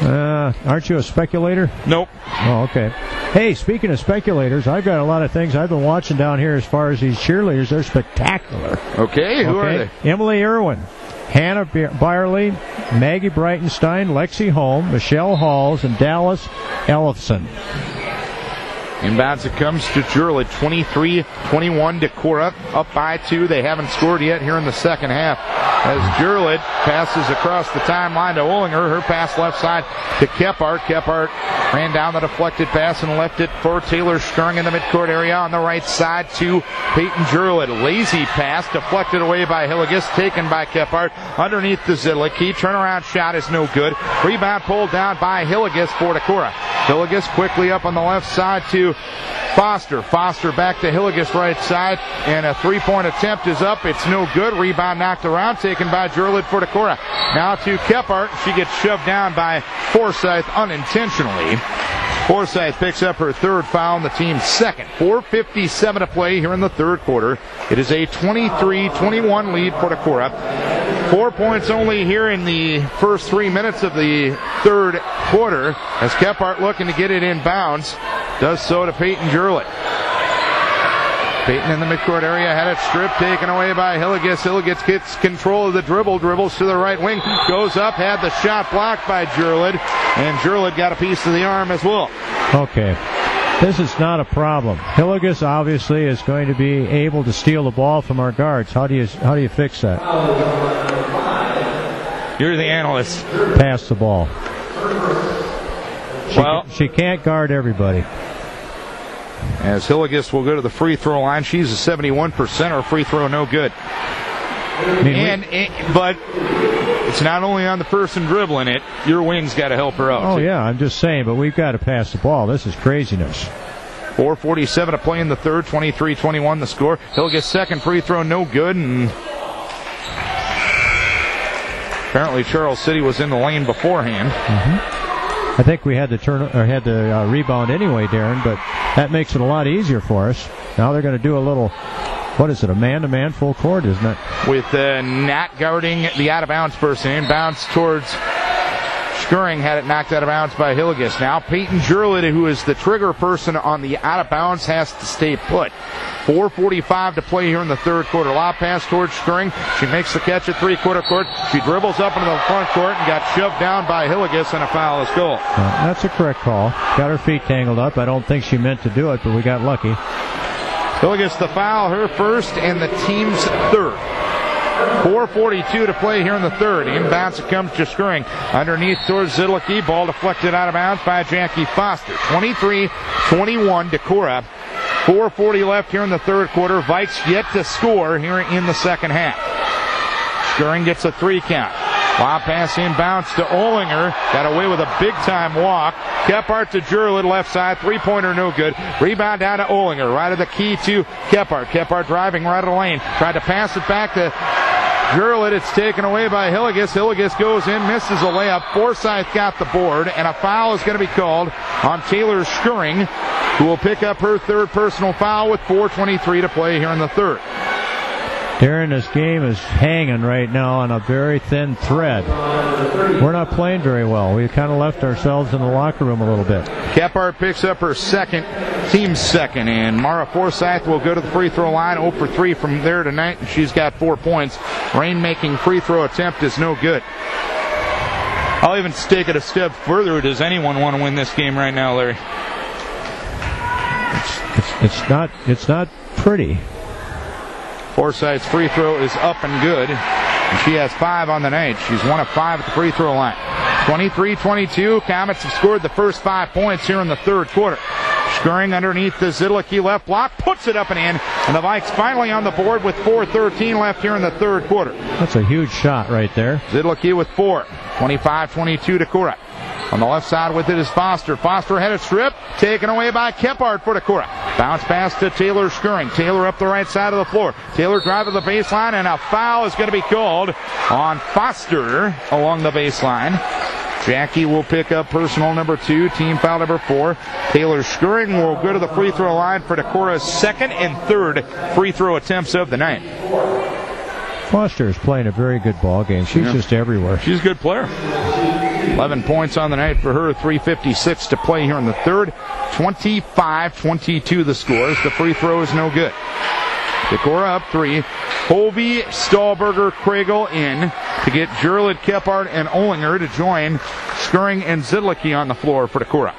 Aren't you a speculator? Nope. Oh, okay. Hey, speaking of speculators, I've got a lot of things I've been watching down here as far as these cheerleaders. They're spectacular. Okay, who are they? Emily Irwin, Hannah Byerly, Maggie Breitenstein, Lexi Holm, Michelle Halls, and Dallas Ellefson. Inbounds it comes to Jurlid, 23-21. Decorah up by 2. They haven't scored yet here in the second half. As Jurlid passes across the timeline to Olinger. Her pass left side to Kephart. Kephart ran down the deflected pass and left it for Taylor Skirring in the midcourt area on the right side to Peyton Jurlid. Lazy pass deflected away by Hilligus, taken by Kephart underneath the Zidlicki. Turnaround shot is no good. Rebound pulled down by Hilligus for Decorah. Hilligus quickly up on the left side to Foster. Foster back to Hilligus right side, and a three-point attempt is up. It's no good. Rebound knocked around, taken by Jurlid for Decorah. Now to Kephart. She gets shoved down by Forsyth unintentionally. Forsyth picks up her third foul and the team's second. 4:57 to play here in the third quarter. It is a 23-21 lead for Decorah. 4 points only here in the first 3 minutes of the third quarter as Kephart looking to get it in bounds. Does so to Peyton Jurlid. Peyton in the midcourt area, had it stripped, taken away by Hilligus. Hilligus gets control of the dribble, dribbles to the right wing, goes up, had the shot blocked by Jurlid, and Jurlid got a piece of the arm as well. Okay. This is not a problem. Hilligus obviously is going to be able to steal the ball from our guards. How do you fix that? You're the analyst. Pass the ball. She can't guard everybody. As Hilligus will go to the free throw line. She's a 71%. Her free throw no good. But it's not only on the person dribbling it. Your wing's got to help her out. Oh, yeah, I'm just saying, but we've got to pass the ball. This is craziness. 4:47 to play in the third. 23-21 the score. Hilligus' second free throw no good, and apparently Charles City was in the lane beforehand. I think we had the rebound anyway, Darren, but that makes it a lot easier for us. Now they're going to do a little, what is it, a man-to-man full court, isn't it? With not guarding the out-of-bounds person. Inbounds towards Skirring, had it knocked out of bounds by Hilligus. Now Peyton Jurlid, who is the trigger person on the out-of-bounds, has to stay put. 4:45 to play here in the third quarter. Lob pass towards Skirring. She makes the catch at three-quarter court. She dribbles up into the front court and got shoved down by Hilligus, and a foul is called. That's a correct call. Got her feet tangled up. I don't think she meant to do it, but we got lucky. Hilligus the foul, her first, and the team's third. 4:42 to play here in the third. Inbounds it comes to Skirring. Underneath towards Zidlicki. Ball deflected out of bounds by Jackie Foster. 23-21 Decorah. 4:40 left here in the third quarter. Vikes yet to score here in the second half. Skirring gets a three count. Lob pass inbounds to Olinger. Got away with a big-time walk. Kephart to Jurlid, left side. Three-pointer no good. Rebound down to Olinger. Right of the key to Kephart. Kephart driving right of the lane. Tried to pass it back to Jurlid. It's taken away by Hilligus. Hilligus goes in, misses a layup. Forsyth got the board, and a foul is going to be called on Taylor Skirring, who will pick up her third personal foul with 4:23 to play here in the third. Darren, this game is hanging right now on a very thin thread. We're not playing very well. We kind of left ourselves in the locker room a little bit. Kephart picks up her second, team's second, and Mara Forsyth will go to the free throw line 0 for 3 from there tonight, and she's got 4 points. Rain-making free throw attempt is no good. I'll even take it a step further. Does anyone want to win this game right now, Larry? It's not pretty. Forsyth's free throw is up and good, and she has 5 on the night. She's 1 of 5 at the free throw line. 23-22. Comets have scored the first 5 points here in the third quarter. Skirring underneath the Zidlicki left block, puts it up and in, and the Vikes finally on the board with 4:13 left here in the third quarter. That's a huge shot right there. Zidlicki with 4. 25-22 Decorah. On the left side with it is Foster. Foster had it stripped, taken away by Kephart for Decorah. Bounce pass to Taylor Skirring. Taylor up the right side of the floor. Taylor drive to the baseline, and a foul is going to be called on Foster along the baseline. Jackie will pick up personal number 2, team foul number 4. Taylor Skirring will go to the free throw line for Decorah's second and third free throw attempts of the night. Foster is playing a very good ball game. She's just everywhere. She's a good player. 11 points on the night for her. 3:56 to play here in the third. 25-22 the score. The free throw is no good. Decorah up 3. Hovey, Stahlberger, Kriegel in to get Jurlid, Kephart, and Olinger to join Skuring and Zidlicki on the floor for Decorah.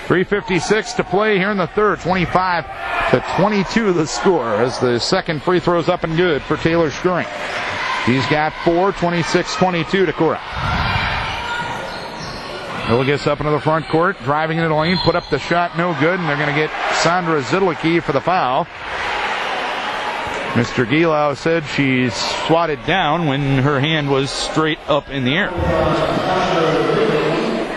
3:56 to play here in the third. 25-22 the score as the second free throw's up and good for Taylor Skuring. He's got 4. 26-22 Decorah. Hilligus up into the front court, driving into the lane, put up the shot, no good, and they're going to get Sandra Zidlicki for the foul. Mr. Gielau said she swatted down when her hand was straight up in the air.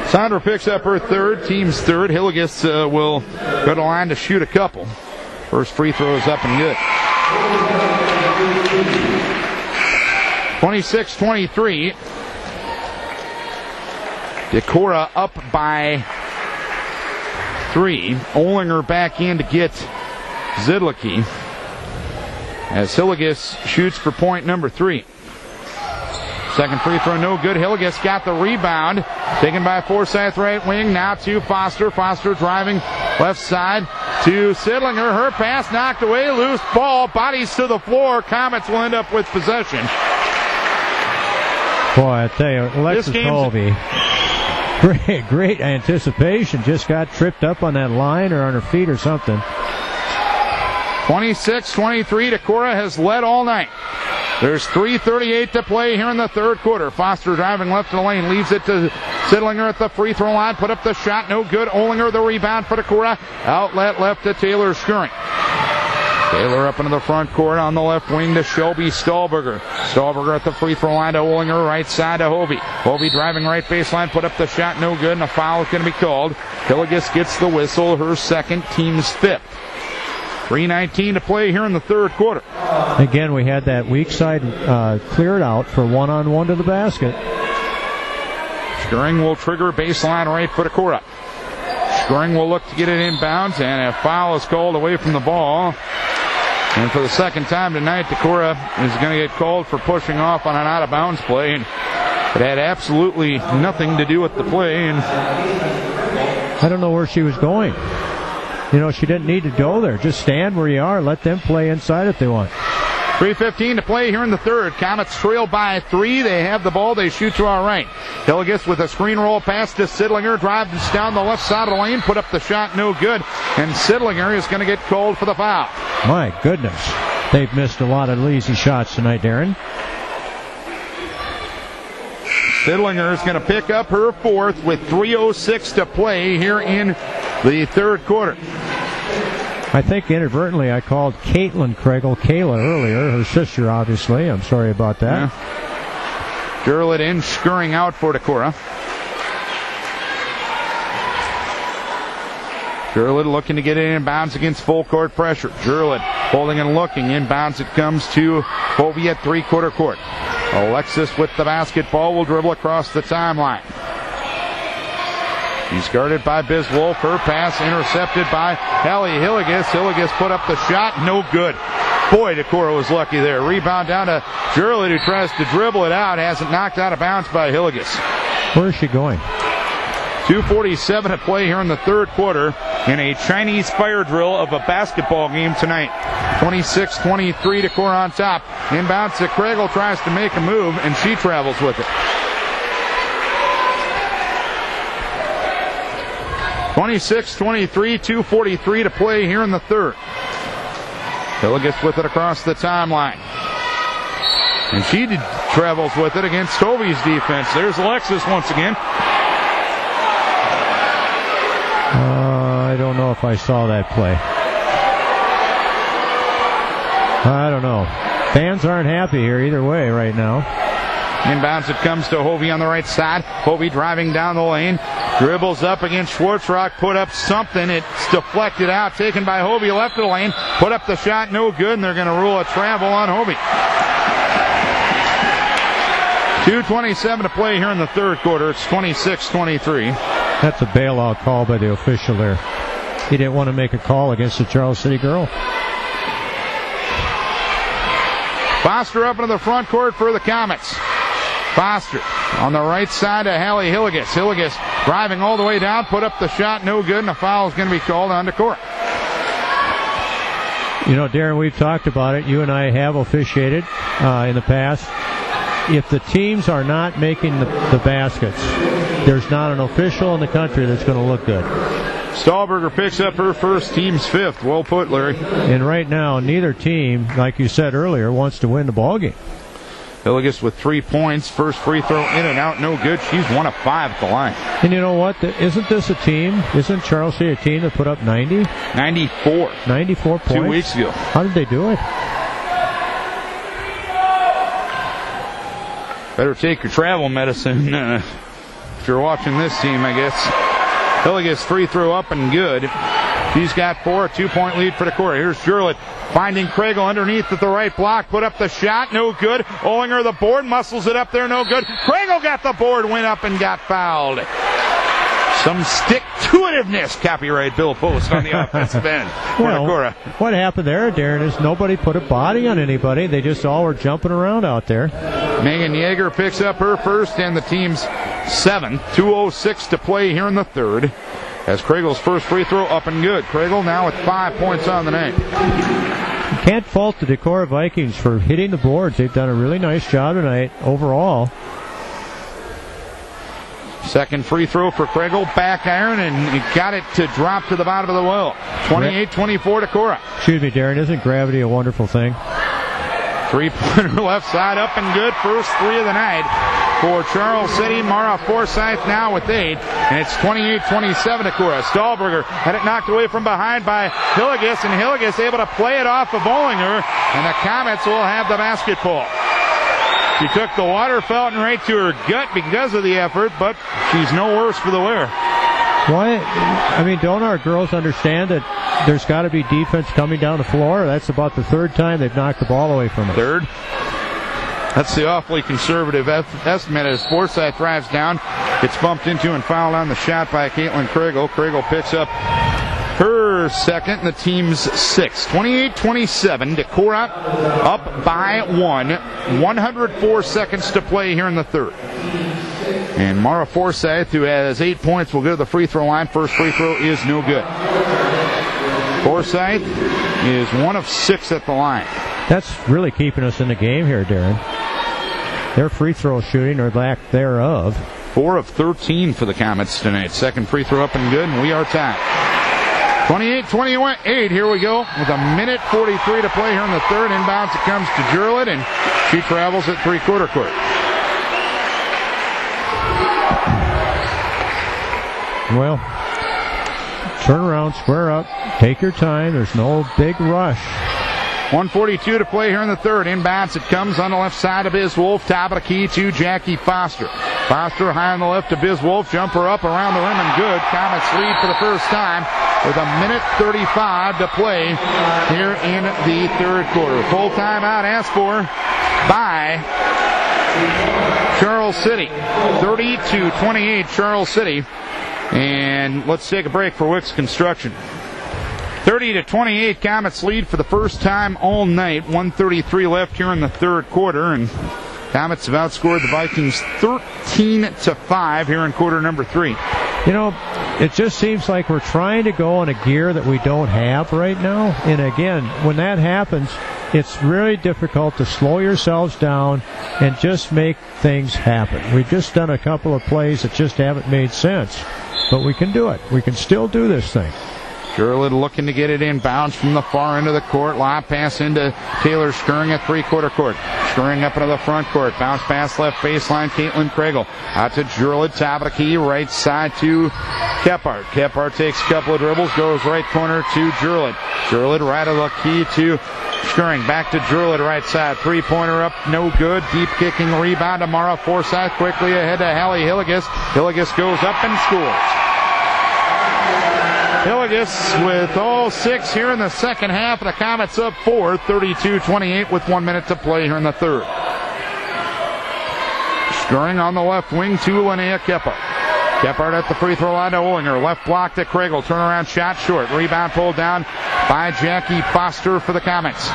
Sandra picks up her third, team's third. Hilligus will go to the line to shoot a couple. First free throw is up and good. 26-23. Decorah up by 3. Olinger back in to get Zidlicki as Hilligus shoots for point number 3. Second free throw no good. Hilligus got the rebound. Taken by Forsyth right wing. Now to Foster. Foster driving left side to Sidlinger. Her pass knocked away. Loose ball. Bodies to the floor. Comets will end up with possession. Boy, I tell you, Alexis Colby. Great anticipation. Just got tripped up on that line or on her feet or something. 26-23. Decorah has led all night. There's 3:38 to play here in the third quarter. Foster driving left of the lane. Leaves it to Sidlinger at the free throw line. Put up the shot. No good. Olinger the rebound for Decorah. Outlet left to Taylor Skuring. Taylor up into the front court on the left wing to Shelby Stahlberger. Stahlberger at the free throw line to Olinger. Right side to Hovey. Hovey driving right baseline. Put up the shot. No good. And a foul is going to be called. Hilligus gets the whistle. Her second, team's fifth. 3:19 to play here in the third quarter. Again, we had that weak side cleared out for one-on-one to the basket. Skuring will trigger baseline right for Decorah. Skuring will look to get it inbounds, and a foul is called away from the ball. And for the second time tonight, Decorah is going to get called for pushing off on an out-of-bounds play. And it had absolutely nothing to do with the play. And I don't know where she was going. You know, she didn't need to go there. Just stand where you are. Let them play inside if they want. 3:15 to play here in the third. Comets trail by 3. They have the ball. They shoot to our right. Hilligus with a screen roll pass to Sidlinger. Drives down the left side of the lane. Put up the shot. No good. And Sidlinger is going to get called for the foul. My goodness. They've missed a lot of easy shots tonight, Darren. Sidlinger is going to pick up her fourth with 3:06 to play here in the third quarter. I think inadvertently I called Caitlin Kriegel Kayla earlier, her sister obviously. I'm sorry about that. Yeah. Jurlid in, Skuring out for Decorah. Jurlid looking to get it inbounds against full court pressure. Jurlid holding and looking. Inbounds it comes to Hovey at three-quarter court. Alexis with the basketball will dribble across the timeline. He's guarded by Biswolf. Her pass intercepted by Hallie Hilligus. Hilligus put up the shot. No good. Boy, Decorah was lucky there. Rebound down to Jurlid, who tries to dribble it out. Has it knocked out of bounds by Hilligus. Where is she going? 2:47 to play here in the third quarter in a Chinese fire drill of a basketball game tonight. 26-23 Decorah on top. Inbounds to Kriegel, tries to make a move, and she travels with it. 26-23, 2:43 to play here in the third. Hilligus with it across the timeline. And she travels with it against Hovey's defense. There's Alexis once again. I don't know if I saw that play. I don't know. Fans aren't happy here either way right now. Inbounds it comes to Hovey on the right side. Hovey driving down the lane. Dribbles up against Schwartzrock. Put up something. It's deflected out. Taken by Hovey left of the lane. Put up the shot. No good. And they're going to rule a travel on Hovey. 2:27 to play here in the third quarter. It's 26-23. That's a bailout call by the official there. He didn't want to make a call against the Charles City girl. Foster up into the front court for the Comets. Foster on the right side to Hallie Hilligus. Hilligus driving all the way down, put up the shot, no good, and a foul is going to be called on Decorah. You know, Darren, we've talked about it. You and I have officiated in the past. If the teams are not making the baskets, there's not an official in the country that's going to look good. Stahlberger picks up her first, team's fifth. Well put, Larry. And right now, neither team, like you said earlier, wants to win the ball game. Hilligus with 3 points. First free throw in and out, no good. She's 1 of 5 at the line. And you know what? Isn't this a team? Isn't Charles City a team that put up 90? 94. 94 points? 2 weeks ago. How did they do it? Better take your travel medicine if you're watching this team, I guess. Hilligus free throw up and good. She's got 4, a 2-point lead for Decorah. Here's Jurlet finding Kriegel underneath at the right block. Put up the shot, no good. Olinger the board, muscles it up there, no good. Kriegel got the board, went up and got fouled. Some stick-to-itiveness, copyright Bill Post on the offensive end for Decorah. What happened there, Darren, is nobody put a body on anybody. They just all were jumping around out there. Megan Yeager picks up her first and the team's 7th. 2:06 to play here in the third. As Kriegel's first free throw up and good. Kriegel now with 5 points on the night. You can't fault the Decorah Vikings for hitting the boards. They've done a really nice job tonight overall. Second free throw for Kriegel. Back iron, and he got it to drop to the bottom of the well. 28-24 Decorah. Excuse me, Darren. Isn't gravity a wonderful thing? Three-pointer left side up and good. First three of the night for Charles City. Mara Forsyth now with 8, and it's 28-27 Decorah. Stahlberger had it knocked away from behind by Hilligus, and Hilligus able to play it off of Olinger, and the Comets will have the basketball. She took the water fountain right to her gut because of the effort, but she's no worse for the wear. Why? I mean, don't our girls understand that there's got to be defense coming down the floor? That's about the third time they've knocked the ball away from us. Third? That's the awfully conservative estimate as Forsyth drives down. Gets bumped into and fouled on the shot by Caitlin Kriegel. Kriegel picks up her second and the team's 6th. 28-27. Decorah up by 1. 104 seconds to play here in the third. And Mara Forsyth, who has 8 points, will go to the free throw line. First free throw is no good. Forsyth is 1 of 6 at the line. That's really keeping us in the game here, Darren. Their free throw shooting, or lack thereof. 4 of 13 for the Comets tonight. Second free throw up and good, and we are tied. 28-28, here we go, with a minute 43 to play here in the third. Inbounds it comes to Jurlet, and she travels at three-quarter court. Well, turn around, square up, take your time. There's no big rush. 1:42 to play here in the third. Inbounds it comes on the left side to Biz Wolf. Top of the key to Jackie Foster. Foster high on the left to Biz Wolf. Jumper up around the rim and good. Comets lead for the first time with a minute 35 to play here in the third quarter. Full timeout asked for by Charles City. 30-28 Charles City. And let's take a break for Wicks Construction. 30-28, Comets lead for the first time all night. 1:33 left here in the third quarter, and Comets have outscored the Vikings 13-5 here in quarter number 3. You know, it just seems like we're trying to go in a gear that we don't have right now. And again, when that happens, it's really difficult to slow yourselves down and just make things happen. We've just done a couple of plays that just haven't made sense. But we can do it. We can still do this thing. Jurlet looking to get it in. Bounce from the far end of the court. Lob pass into Taylor Skirring at three-quarter court. Skirring up into the front court. Bounce pass left baseline. Caitlin Kriegel. Out to Jurlet. Top of the key. Right side to Kephart. Kephart takes a couple of dribbles. Goes right corner to Jurlet. Jurlet right of the key to Skirring. Back to Jurlet right side. Three-pointer up. No good. Deep kicking rebound to Mara Forsyth. Quickly ahead to Hallie Hilligus. Hilligus goes up and scores. Hilligus with all 6 here in the second half. The Comets up 4, 32-28 with 1 minute to play here in the third. Skirring on the left wing to Linnea Kephart. Kephart at the free throw line to Olinger. Left block to Kriegel. Turnaround shot short. Rebound pulled down by Jackie Foster for the Comets.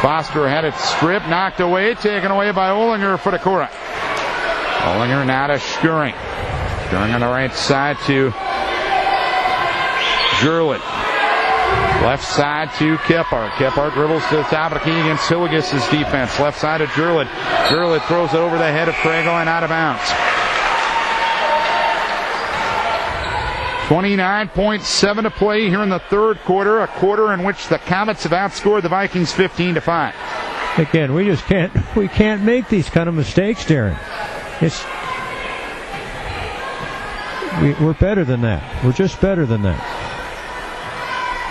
Foster had it stripped, knocked away, taken away by Olinger for Decorah. Ollinger now to Schuring. Schuring on the right side to Jurlett. Left side to Kephart. Kephart dribbles to the top of the key against Hillegas' defense. Left side to Jurlett. Jurlett throws it over the head of Frago and out of bounds. 29.7 to play here in the third quarter, a quarter in which the Comets have outscored the Vikings 15-5. Again, we can't make these kind of mistakes, Darren. We're better than that. We're just better than that.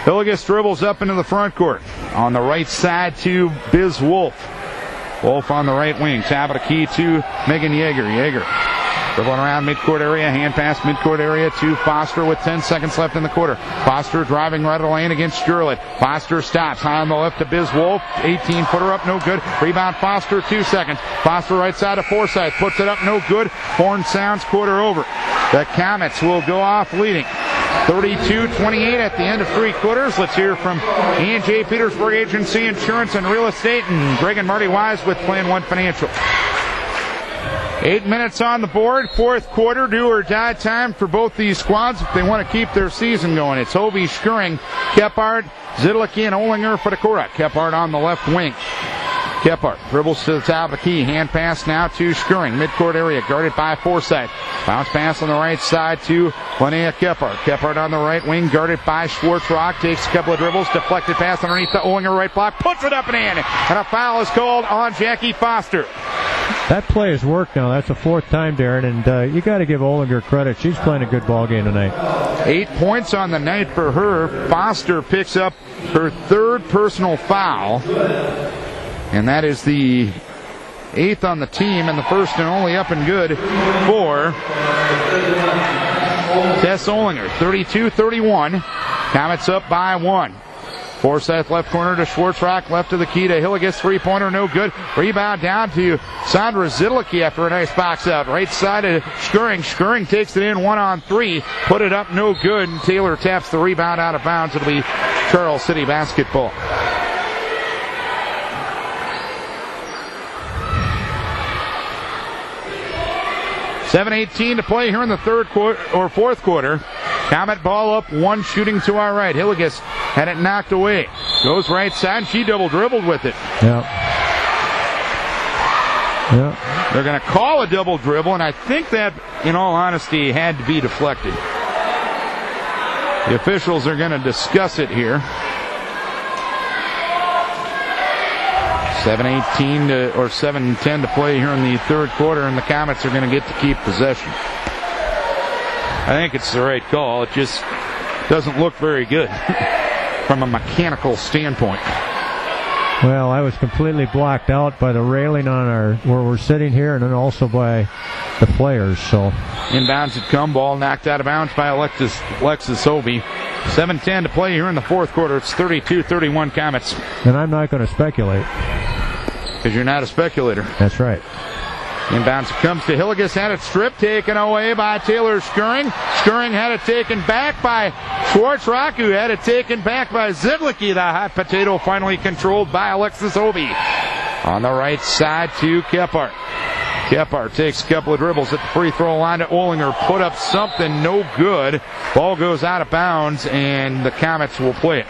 Hillegas dribbles up into the front court. On the right side to Biz Wolf. Wolf on the right wing. Top of the key to Megan Yeager. Yeager dribbling around midcourt area. Hand pass midcourt area to Foster with 10 seconds left in the quarter. Foster driving right of the lane against Jurlett. Foster stops. High on the left to Biz Wolf. 18-footer up, no good. Rebound Foster, 2 seconds. Foster right side to Forsyth. Puts it up, no good. Horn sounds, quarter over. The Comets will go off leading 32-28 at the end of three quarters. Let's hear from E&J Petersburg Agency Insurance and Real Estate and Greg and Marty Wise with Plan One Financial. 8 minutes on the board. Fourth quarter, do or die time for both these squads if they want to keep their season going. It's Hovey, Schuring, Kephart, Zidlicki, and Ollinger for Decorah. Kephart on the left wing. Kephart dribbles to the top of the key. Hand pass now to Schuring. Midcourt area guarded by Forsyth. Bounce pass on the right side to Linnea Kephart. Kephart on the right wing guarded by Schwartzrock. Takes a couple of dribbles. Deflected pass underneath the Ollinger right block. Puts it up and in. And a foul is called on Jackie Foster. That play has worked now. That's the fourth time, Darren, and you got to give Ollinger credit. She's playing a good ball game tonight. 8 points on the night for her. Foster picks up her third personal foul. And that is the 8th on the team, and the first and only up and good for Tess Ollinger. 32-31. Comets up by 1. Forsyth left corner to Schwartzrock, left of the key to Hillegas, three-pointer, no good. Rebound down to Sandra Zidlicki after a nice box out. Right side of Schuring. Schuring takes it in 1-on-3. Put it up, no good. And Taylor taps the rebound out of bounds. It'll be Charles City basketball. $7:18 to play here in the third quarter or fourth quarter. Comet ball up, one shooting to our right. Hillegas had it knocked away. Goes right side. She double dribbled with it. Yeah. They're going to call a double dribble, and I think that, in all honesty, had to be deflected. The officials are going to discuss it here. 7:18 or 7:10 to play here in the third quarter, and the Comets are going to get to keep possession. I think it's the right call. It just doesn't look very good from a mechanical standpoint. Well, I was completely blocked out by the railing on where we're sitting here, and then also by the players. So inbounds had come, ball knocked out of bounds by Alexis Hovey. 7:10 to play here in the fourth quarter. It's 32-31 Comets. And I'm not going to speculate. Because you're not a speculator. That's right. Inbounds comes to Hillegas, had it stripped, taken away by Taylor Schuring. Schuring had it taken back by Schwartzrock, who had it taken back by Zidlicki. The hot potato finally controlled by Alexis Hovey. On the right side to Kephart. Kephart takes a couple of dribbles at the free throw line to Ollinger. Put up something, no good. Ball goes out of bounds, and the Comets will play it.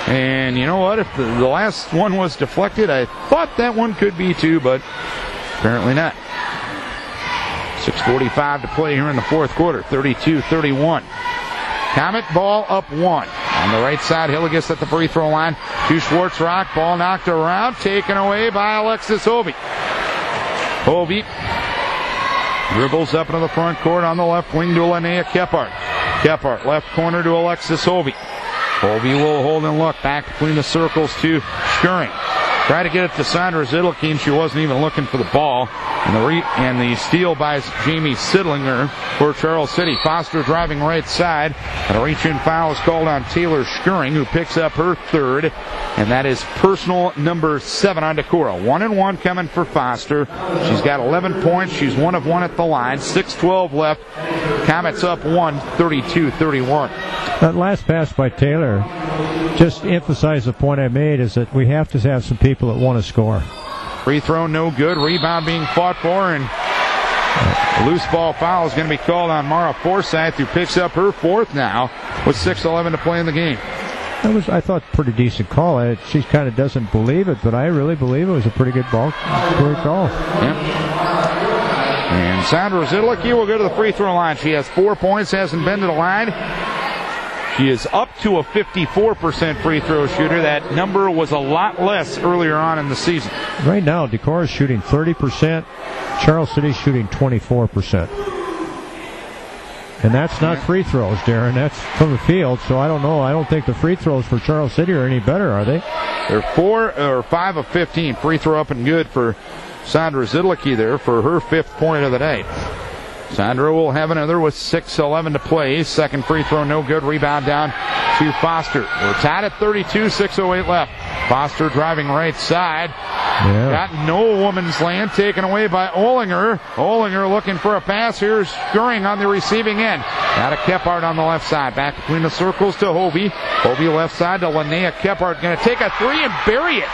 And you know what? If the last one was deflected, I thought that one could be too, but apparently not. 6:45 to play here in the fourth quarter. 32-31. Comet ball up 1. On the right side, Hillegas at the free throw line to Schwartzrock. Ball knocked around, taken away by Alexis Hovey. Hovey dribbles up into the front court on the left wing to Linnea Kephart. Kephart left corner to Alexis Hovey. Hovey will hold and look back between the circles to Schuring. Try to get it to Sandra Zidlicki, and she wasn't even looking for the ball. And the steal by Jamie Sidlinger for Charles City. Foster driving right side. And a reach-in foul is called on Taylor Schuring, who picks up her third. And that is personal number 7 on Decorah. 1-1 coming for Foster. She's got 11 points. She's 1 of 1 at the line. 6:12 left. Comets up 1, 32-31. That last pass by Taylor just emphasized the point I made, is that we have to have some people that want to score. Free throw no good. Rebound being fought for, and A loose ball foul is going to be called on Mara Forsyth, who picks up her 4th now with 6:11 to play in the game. That was, I thought, pretty decent call. She kind of doesn't believe it, but I really believe it was a pretty good call. Yep. And Sandra Zidlicki will go to the free throw line. She has 4 points, hasn't been to the line. She is up to a 54% free throw shooter. That number was a lot less earlier on in the season. Right now, Decorah is shooting 30%. Charles City shooting 24%. And that's not free throws, Darren. That's from the field, so I don't know. I don't think the free throws for Charles City are any better, are they? They're 5 of 15. Free throw up and good for Sandra Zidlicki there for her 5th point of the day. Sandra will have another with 6:11 to play. Second free throw, no good. Rebound down to Foster. We're tied at 32, 6:08 left. Foster driving right side. Yeah. Got no woman's land, taken away by Olinger. Olinger looking for a pass. Here's Schuring on the receiving end. Got a Kephart on the left side. Back between the circles to Hovey. Hovey left side to Linnea Kephart. Going to take a 3 and bury it.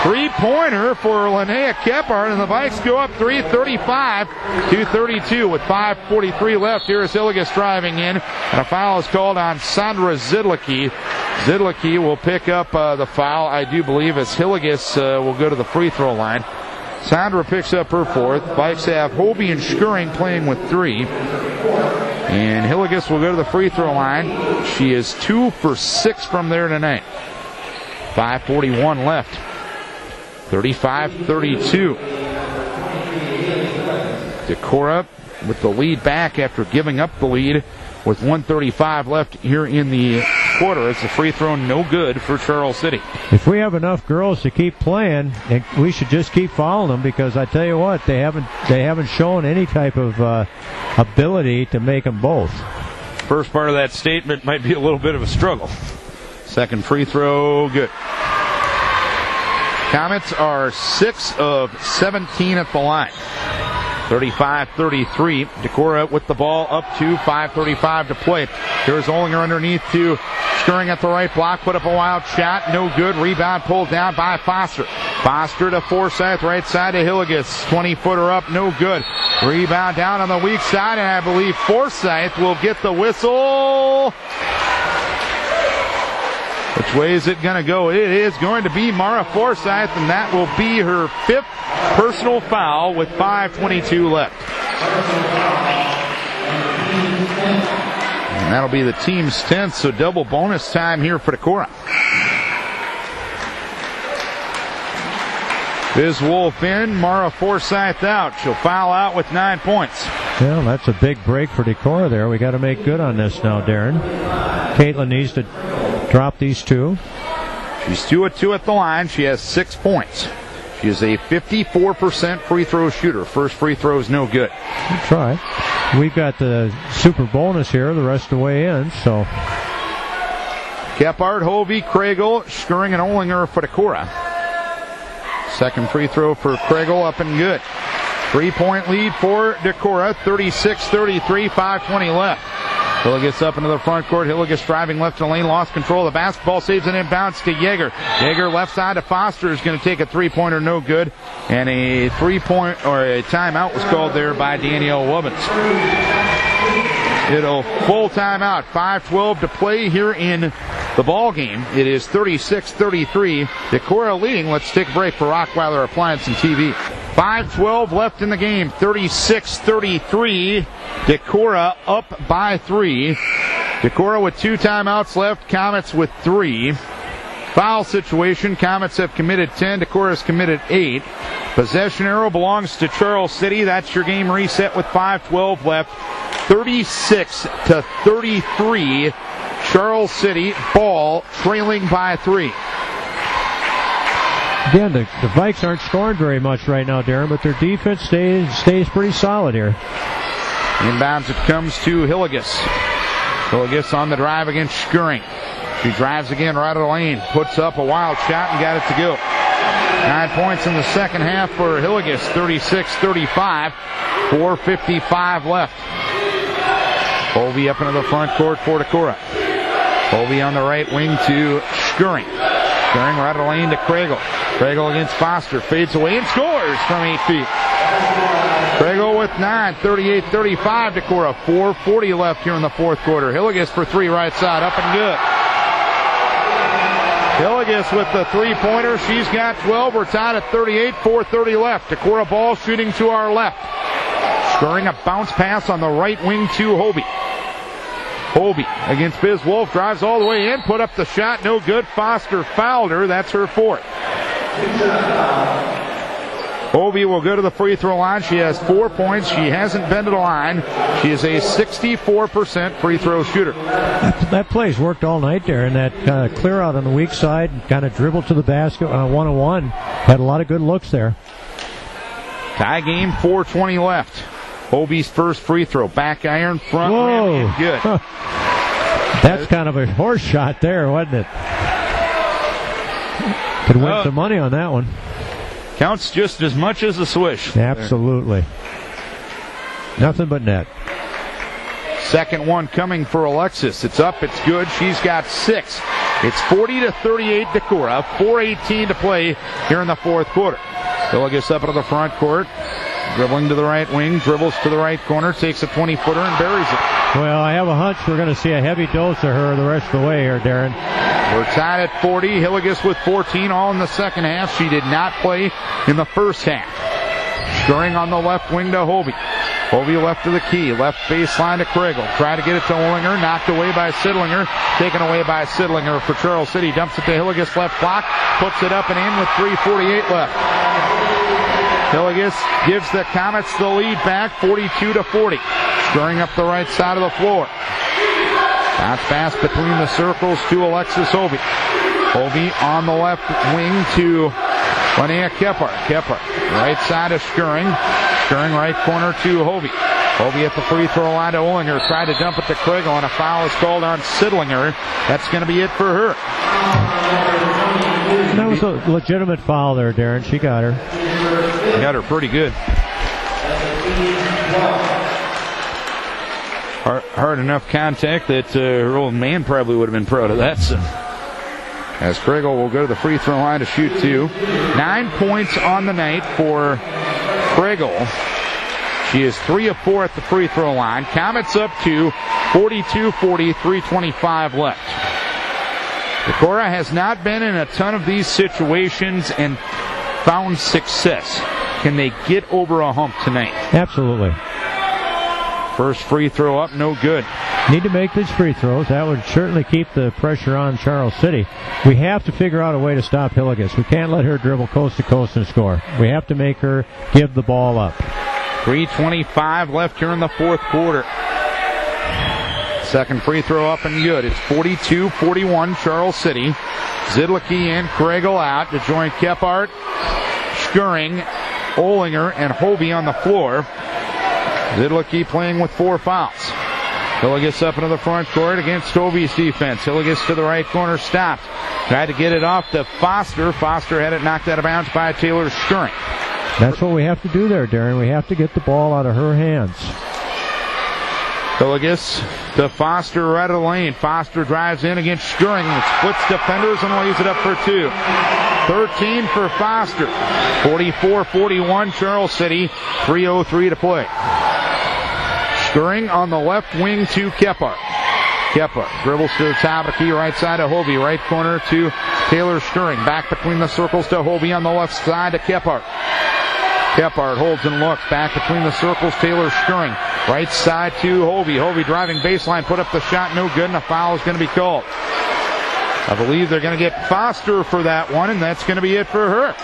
3-pointer for Linnea Kephart, and the Vikes go up 3:35-32 with 5:43 left. Here is Hillegas driving in, and a foul is called on Sandra Zidlicki. Zidlicki will pick up the foul, I do believe, as Hillegas will go to the free throw line. Sandra picks up her 4th. Vikes have Hovey and Schuring playing with 3. And Hillegas will go to the free throw line. She is 2 for 6 from there tonight. 5:41 left. 35-32. Decorah with the lead back after giving up the lead with 1:35 left here in the quarter. It's a free throw, no good for Charles City. If we have enough girls to keep playing, we should just keep following them, because I tell you what, they haven't shown any type of ability to make them both. First part of that statement might be a little bit of a struggle. Second free throw, good. Comets are 6 of 17 at the line. 35-33. Decorah with the ball up to 5:35 to play. Here's Olinger underneath to Schuring at the right block. Put up a wild shot. No good. Rebound pulled down by Foster. Foster to Forsyth. Right side to Hillegas. 20-footer up. No good. Rebound down on the weak side, and I believe Forsyth will get the whistle. Which way is it going to go? It is going to be Mara Forsyth, and that will be her 5th personal foul with 5:22 left. And that'll be the team's 10th, so double bonus time here for Decorah. Biz Wolf in, Mara Forsyth out. She'll foul out with 9 points. Well, that's a big break for Decorah there. We got to make good on this now, Darren. Caitlin needs to drop these 2. She's 2 of 2 at the line. She has 6 points. She is a 54% free throw shooter. First free throw is no good. Good try. We've got the super bonus here the rest of the way in, so. Kephart, Hovey, Kriegel, Schuring, and Olinger for Decorah. Second free throw for Kriegel, up and good. 3-point lead for Decorah, 36-33, 5:20 left. Hillegas up into the front court. Hillegas driving left in the lane, lost control of the basketball, saves an inbounds to Yeager. Yeager left side to Foster is going to take a 3-pointer, no good. And a 3-point or a timeout was called there by Danielle Wubbins. It'll full timeout. 5:12 to play here in the ball game. It is 36-33. Decorah leading. Let's take a break for Rockweiler Appliance and TV. 5:12 left in the game. 36-33. Decorah up by 3. Decorah with 2 timeouts left. Comets with 3. Foul situation. Comets have committed 10. Decorah has committed 8. Possession arrow belongs to Charles City. That's your game reset with 5:12 left. 36-33. Charles City ball trailing by 3. Again, the Vikes aren't scoring very much right now, Darren, but their defense stays pretty solid here. Inbounds it comes to Hillegas. Hillegas on the drive against Schuring. She drives again right of the lane, puts up a wild shot and got it to go. 9 points in the second half for Hillegas, 36-35, 4:55 left. Hovey up into the front court for Decorah. Hovey on the right wing to Schuring. Schuring right of the lane to Kriegel. Kriegel against Foster, fades away and scores from 8 feet. Kragel with 9, 38-35. Decorah, 4:40 left here in the fourth quarter. Hilligus for three, right side, up and good. Hilligus with the three-pointer. She's got 12. We're tied at 38, 4:30 left. Decorah ball shooting to our left. Scoring a bounce pass on the right wing to Hobie. Hobie against Biz Wolf, drives all the way in, put up the shot, no good. Foster fouled her. That's her fourth. Hobie will go to the free throw line. She has 4 points. She hasn't been to the line. She is a 64% free throw shooter. That play's worked all night there, and that clear out on the weak side, kind of dribbled to the basket on a 1-on-1. Had a lot of good looks there. Tie game, 4:20 left. Hobie's first free throw. Back iron, front rim, good. That's kind of a horse shot there, wasn't it? Could win some money on that one. Counts just as much as a swish. Absolutely. Nothing but net. Second one coming for Alexis. It's up, it's good. She's got 6. It's 40-38 Decorah. 4:18 to play here in the fourth quarter. Hilligus up into the front court. Dribbling to the right wing, dribbles to the right corner, takes a 20-footer and buries it. Well, I have a hunch we're going to see a heavy dose of her the rest of the way here, Darren. We're tied at 40. Hilligus with 14, all in the second half. She did not play in the first half. Scoring on the left wing to Hobie. Hobie left to the key, left baseline to Kragel. Try to get it to Ollinger, knocked away by Sidlinger. Taken away by Sidlinger for Charles City. Dumps it to Hilligus, left block, puts it up and in with 3:48 left. Hilligus gives the Comets the lead back, 42-40. Scoring up the right side of the floor. Bounce pass between the circles to Alexis Hobie. Hobie on the left wing to Linnea Kephart. Kephart, right side of Schuring. Schuring right corner to Hobie. Hobie at the free throw line to Ollinger. Tried to dump it to Kragel, and a foul is called on Sidlinger. That's going to be it for her. That was a legitimate foul there, Darren. She got her. Got her pretty good. Hard enough contact that her old man probably would have been proud of that. So. As Kragel will go to the free throw line to shoot 2. 9 points on the night for Kragel. She is 3 of 4 at the free throw line. Comets up to 42-40, 3:25 left. Decorah has not been in a ton of these situations and found success. Can they get over a hump tonight? Absolutely. First free throw up, no good. Need to make these free throws. That would certainly keep the pressure on Charles City. We have to figure out a way to stop Hilligus. We can't let her dribble coast to coast and score. We have to make her give the ball up. 3:25 left here in the fourth quarter. Second free throw up and good. It's 42-41 Charles City. Zidlicki in, Kragel out to join Kephart, Schuring, Ollinger, and Hobie on the floor. Zidlicki playing with 4 fouls. Hilligus up into the front court against Hobie's defense. Hilligus to the right corner, stopped. Tried to get it off to Foster. Foster had it knocked out of bounds by Taylor Schuring. That's what we have to do there, Darren. We have to get the ball out of her hands. Hilligus to Foster right of the lane. Foster drives in against Schuring, splits defenders and lays it up for 2. 13 for Foster. 44-41 Charles City. 3:03 to play. Schuring on the left wing to Kephart. Kephart dribbles to the top of the key, right side of Hobie. Right corner to Taylor Schuring. Back between the circles to Hobie on the left side to Kephart. Kephart holds and looks. Back between the circles, Taylor Schuring. Right side to Hobie. Hobie driving baseline, put up the shot, no good, and a foul is going to be called. I believe they're going to get Foster for that one, and that's going to be it for her.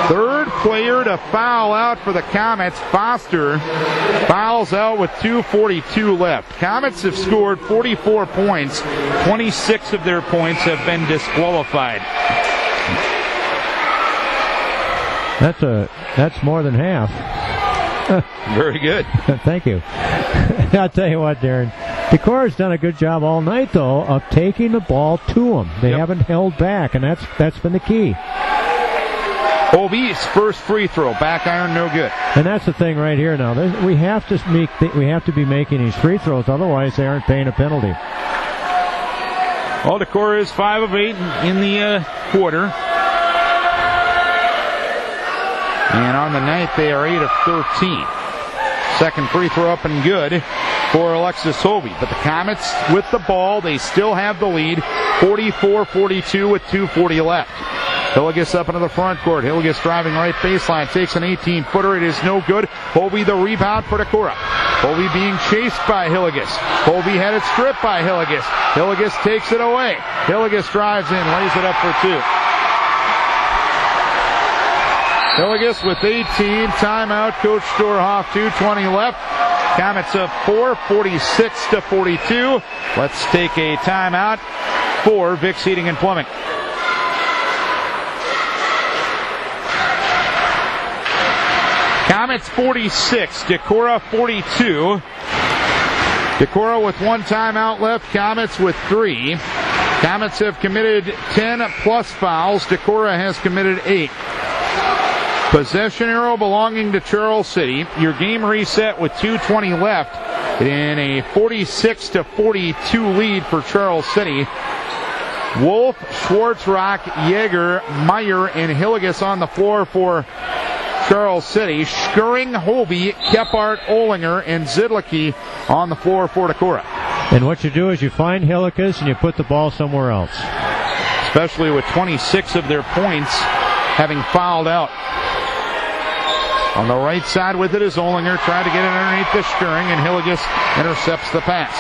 Third player to foul out for the Comets. Foster fouls out with 2:42 left. Comets have scored 44 points. 26 of their points have been disqualified. That's more than half. Very good. Thank you. I'll tell you what, Darren. Decorah's done a good job all night, though, of taking the ball to them. They haven't held back, and that's been the key. Hobie's first free throw, back iron, no good. And that's the thing right here now. We have to be making these free throws, otherwise they aren't paying a penalty. Well, Decorah is 5 of 8 in the quarter. And on the night, they are 8 of 13. Second free throw up and good for Alexis Hovey. But the Comets with the ball, they still have the lead, 44-42 with 2:40 left. Hillegas up into the front court. Hillegas driving right baseline, takes an 18-footer. It is no good. Hovey the rebound for Decorah. Hovey being chased by Hillegas. Hovey had it stripped by Hillegas. Hillegas takes it away. Hillegas drives in, lays it up for two. Hillegas with 18. Timeout, Coach Storhoff, 2:20 left. Comets up 4, 46-42. Let's take a timeout for Vicks Heating and Plumbing. Comets 46, Decorah 42. Decorah with one timeout left, Comets with 3. Comets have committed 10 plus fouls. Decorah has committed 8. Possession arrow belonging to Charles City. Your game reset with 2:20 left in a 46-42 lead for Charles City. Wolf, Schwartzrock, Yeager, Meyer, and Hillegas on the floor for Charles City. Schurring, Hovey, Kephart, Olinger, and Zidlicki on the floor for Decorah. And what you do is you find Hillegas and you put the ball somewhere else. Especially with 26 of their points having fouled out. On the right side with it is Olinger, trying to get it underneath the Schurring, and Hillegas intercepts the pass.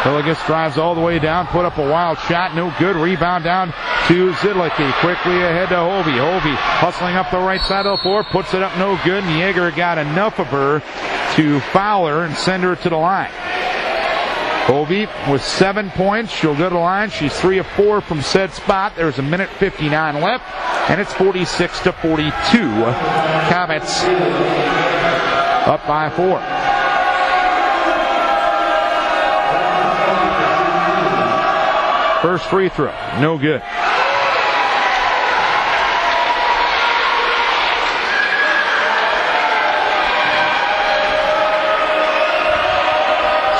Hillegas drives all the way down, put up a wild shot, no good. Rebound down to Zidlicki, quickly ahead to Hovey. Hovey hustling up the right side of the floor, puts it up, no good, and Yeager got enough of her to foul her and send her to the line. Hovey with 7 points. She'll go to the line. She's 3 of 4 from said spot. There's a minute 59 left, and it's 46-42. Comets up by 4. First free throw, no good.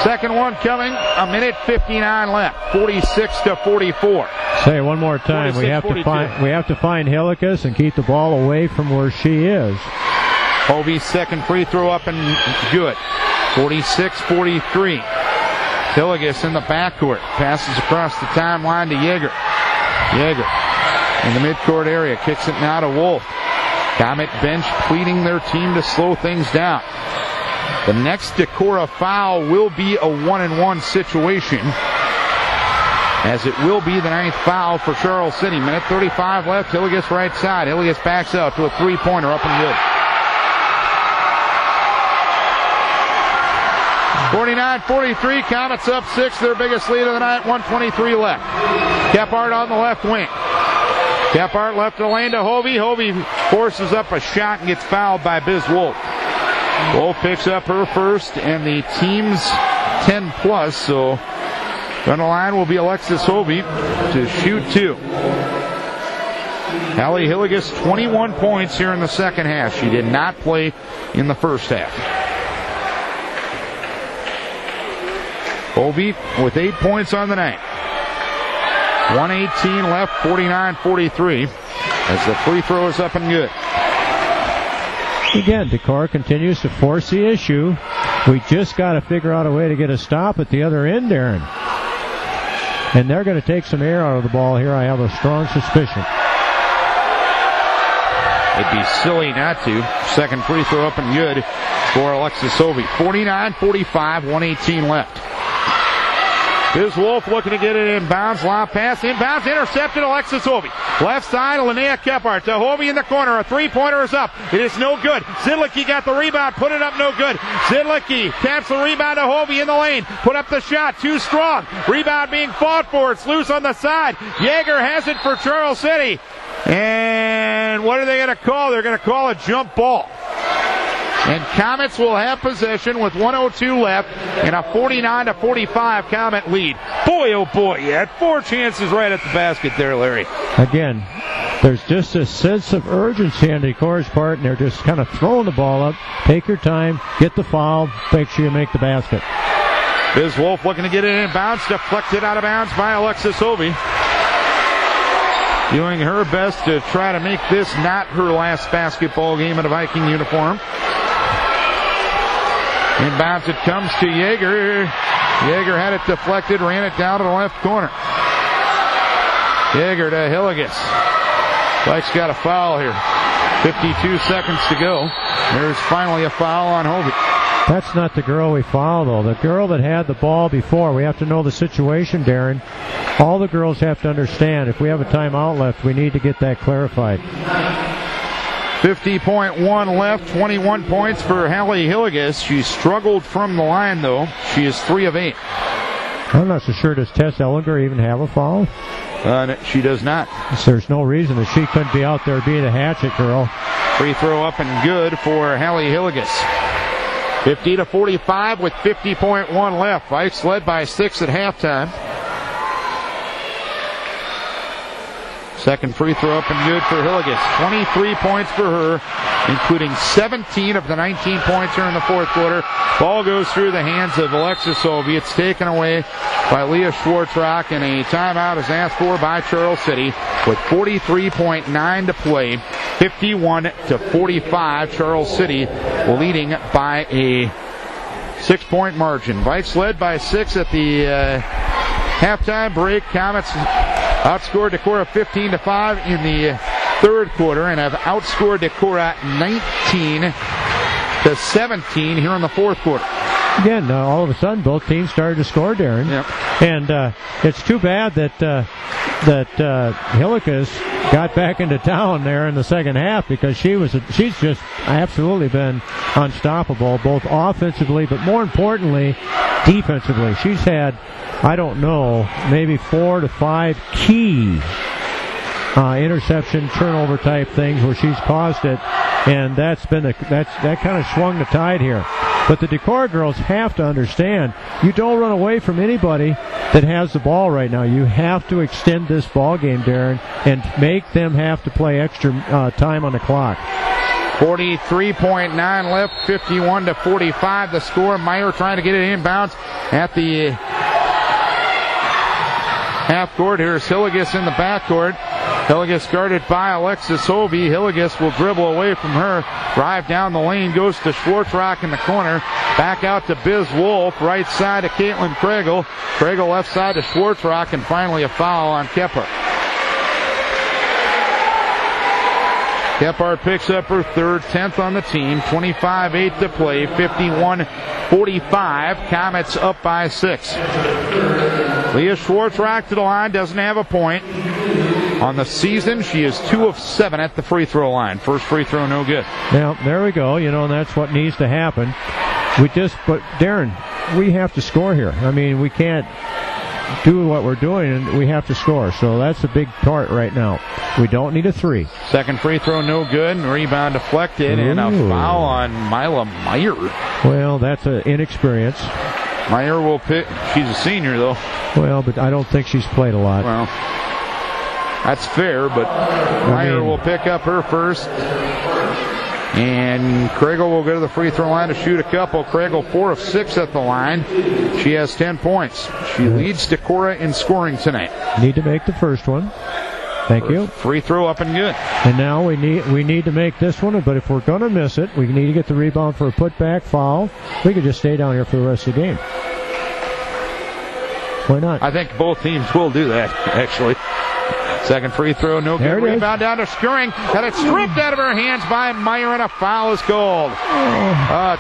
Second one coming, a minute 59 left, 46-44. Say one more time, we have to find Hillegas and keep the ball away from where she is. Hovey's second free throw up and good, 46-43. Hillegas in the backcourt, passes across the timeline to Yeager. Yeager in the midcourt area, kicks it now to Wolf. Comet bench pleading their team to slow things down. The next Decorah foul will be a 1-and-1 situation, as it will be the 9th foul for Charles City. Minute 35 left, Hillegas right side. Hillegas backs out to a three-pointer, up and good. 49-43, Comets up 6, their biggest lead of the night, 1:23 left. Kephart on the left wing. Kephart left the lane to Hovey. Hovey forces up a shot and gets fouled by Biz Wolf. Wolf picks up her first and the team's 10 plus, so on the line will be Alexis Hovey to shoot 2. Hallie Hillegas, 21 points here in the second half. She did not play in the first half. Hovey with 8 points on the night. 1:18 left, 49-43, as the free throw is up and good. Again, Decorah continues to force the issue. We just got to figure out a way to get a stop at the other end, Darren. And they're going to take some air out of the ball here, I have a strong suspicion. It'd be silly not to. Second free throw up and good for Alexis Hovey. 49-45, 1:18 left. Biz Wolf looking to get it inbounds. Lob pass, inbounds, intercepted. Alexis Hovey. Left side, Linnea Kephart to Hovey in the corner. A three-pointer is up. It is no good. Zidlicki got the rebound, put it up, no good. Zidlicki taps the rebound to Hovey in the lane. Put up the shot, too strong. Rebound being fought for. It's loose on the side. Yeager has it for Charles City. And what are they going to call? They're going to call a jump ball. And Comets will have possession with 1:02 left and a 49-45 Comet lead. Boy, oh boy, you had 4 chances right at the basket there, Larry. Again, there's just a sense of urgency on Decorah's part, and they're just kind of throwing the ball up. Take your time, get the foul, make sure you make the basket. Biz Wolf looking to get it in bounds, deflected out of bounds by Alexis Hovey. doing her best to try to make this not her last basketball game in a Viking uniform. Inbounds it comes to Yeager. Yeager had it deflected, ran it down to the left corner. Yeager to Hilligus. Blake's got a foul here. 52 seconds to go. There's finally a foul on Hovey. That's not the girl we foul, though. The girl that had the ball before. We have to know the situation, Darren. All the girls have to understand, if we have a timeout left, we need to get that clarified. 50.1 left, 21 points for Hallie Hilligus. She struggled from the line, though. She is 3 of 8. I'm not so sure, does Tess Ellinger even have a foul? She does not. There's no reason that she couldn't be out there being a hatchet girl. Free throw up and good for Hallie Hilligus. 50-45 with 50.1 left. Vikes led by 6 at halftime. Second free throw up and good for Hilligus. 23 points for her, including 17 of the 19 points here in the fourth quarter. Ball goes through the hands of Alexis Hovey. It's taken away by Leah Schwartzrock, and a timeout is asked for by Charles City with 43.9 to play. 51-45. Charles City leading by a 6-point margin. Vikes led by 6 at the halftime break. Comets outscored Decorah 15-5 in the third quarter and have outscored Decorah 19-17 here in the fourth quarter. Again, all of a sudden, both teams started to score, Darren. Yep. And it's too bad that Hilligus got back into town there in the second half, because she's just absolutely been unstoppable, both offensively, but more importantly, defensively. She's had, I don't know, maybe 4 to 5 key interception, turnover type things where she's caused it, and that kind of swung the tide here. But the Decorah girls have to understand, you don't run away from anybody that has the ball right now. You have to extend this ball game, Darren, and make them have to play extra time on the clock. 43.9 left, 51-45 the score. Meyer trying to get it inbounds at the half court. Here's Hilligus in the backcourt. Hilligus guarded by Alexis Hovey. Hilligus will dribble away from her. Drive down the lane, goes to Schwartzrock in the corner. Back out to Biz Wolf. Right side to Caitlin Kregel. Kregel left side to Schwartzrock, and finally a foul on Kephart. Kephart picks up her third, 10th on the team. 25-8 to play. 51-45. Comets up by 6. Leah Schwartzrock to the line. Doesn't have a point. On the season, she is 2 of 7 at the free throw line. First free throw, no good. Now, there we go. And that's what needs to happen. But Darren, we have to score here. I mean, we can't do what we're doing, and we have to score. So that's a big part right now. We don't need a 3. Second free throw, no good. Rebound deflected, and a foul on Mila Meyer. Well, that's an inexperience. Meyer will pick. She's a senior, though. Well, but I don't think she's played a lot. Well, that's fair, but Meyer will pick up her first. And Kregel will go to the free throw line to shoot a couple. Kregel 4 of 6 at the line. She has 10 points. She leads Decorah in scoring tonight. Need to make the first one. Thank you. Free throw up and good. And now we need to make this one, but if we're going to miss it, we need to get the rebound for a putback foul. We could just stay down here for the rest of the game. Why not? I think both teams will do that, actually. Second free throw, no good. Rebound down to Skuring. Got it stripped out of her hands by Meyer, and a foul is called.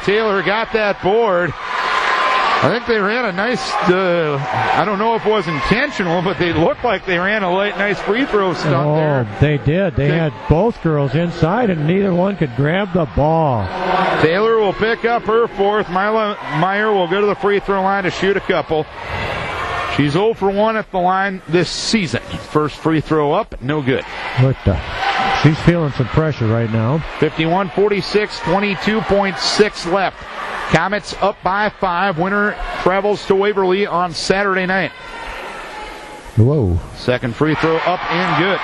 Taylor got that board. I think they ran a nice, I don't know if it was intentional, but they looked like they ran a nice free throw stunt there. They did. They had both girls inside, and neither one could grab the ball. Taylor will pick up her fourth. Meyer will go to the free throw line to shoot a couple. She's 0 for 1 at the line this season. First free throw up, no good. She's feeling some pressure right now. 51-46, 22.6 left. Comets up by 5. Winner travels to Waverly on Saturday night. Whoa. Second free throw up and good.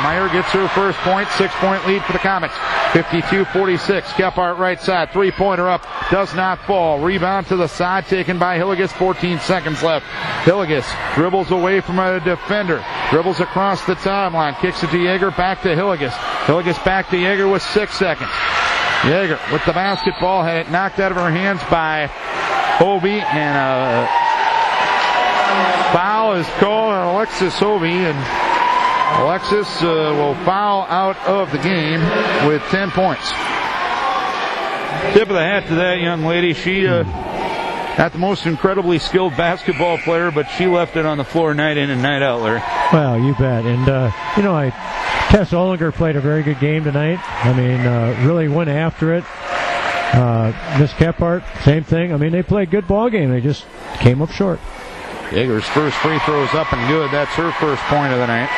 Meyer gets her first point. 6-point lead for the Comets. 52-46. Kephart right side. Three-pointer up. Does not fall. Rebound to the side taken by Hilligus. 14 seconds left. Hilligus dribbles away from a defender. Dribbles across the timeline. Kicks it to Yeager. Back to Hilligus. Hilligus back to Yeager with 6 seconds. Yeager with the basketball. Had it knocked out of her hands by Hovey. And a foul is called on Alexis Hovey. And Alexis will foul out of the game with 10 points. Tip of the hat to that young lady. She not the most incredibly skilled basketball player, but she left it on the floor night in and night out, Larry. Well, you bet. And, Tess Ollinger played a very good game tonight. I mean, really went after it. Miss Kephart, same thing. I mean, they played a good ball game. They just came up short. Yeager's first free throw is up and good. That's her first point of the night.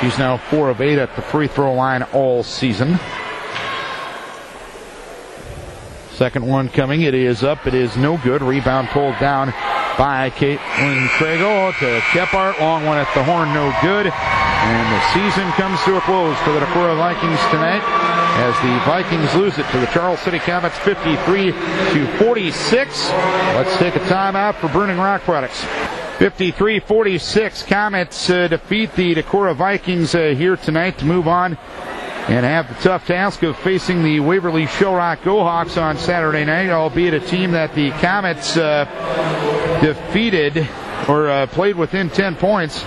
She's now 4 of 8 at the free throw line all season. Second one coming. It is up. It is no good. Rebound pulled down by Caitlin Craigle to Kephart. Long one at the horn. No good. And the season comes to a close for the Decorah Vikings tonight as the Vikings lose it to the Charles City Comets 53-46. Let's take a timeout for Burning Rock Products. 53-46. Comets defeat the Decorah Vikings here tonight to move on and have the tough task of facing the Waverly Shellrock GoHawks on Saturday night, albeit a team that the Comets defeated or played within 10 points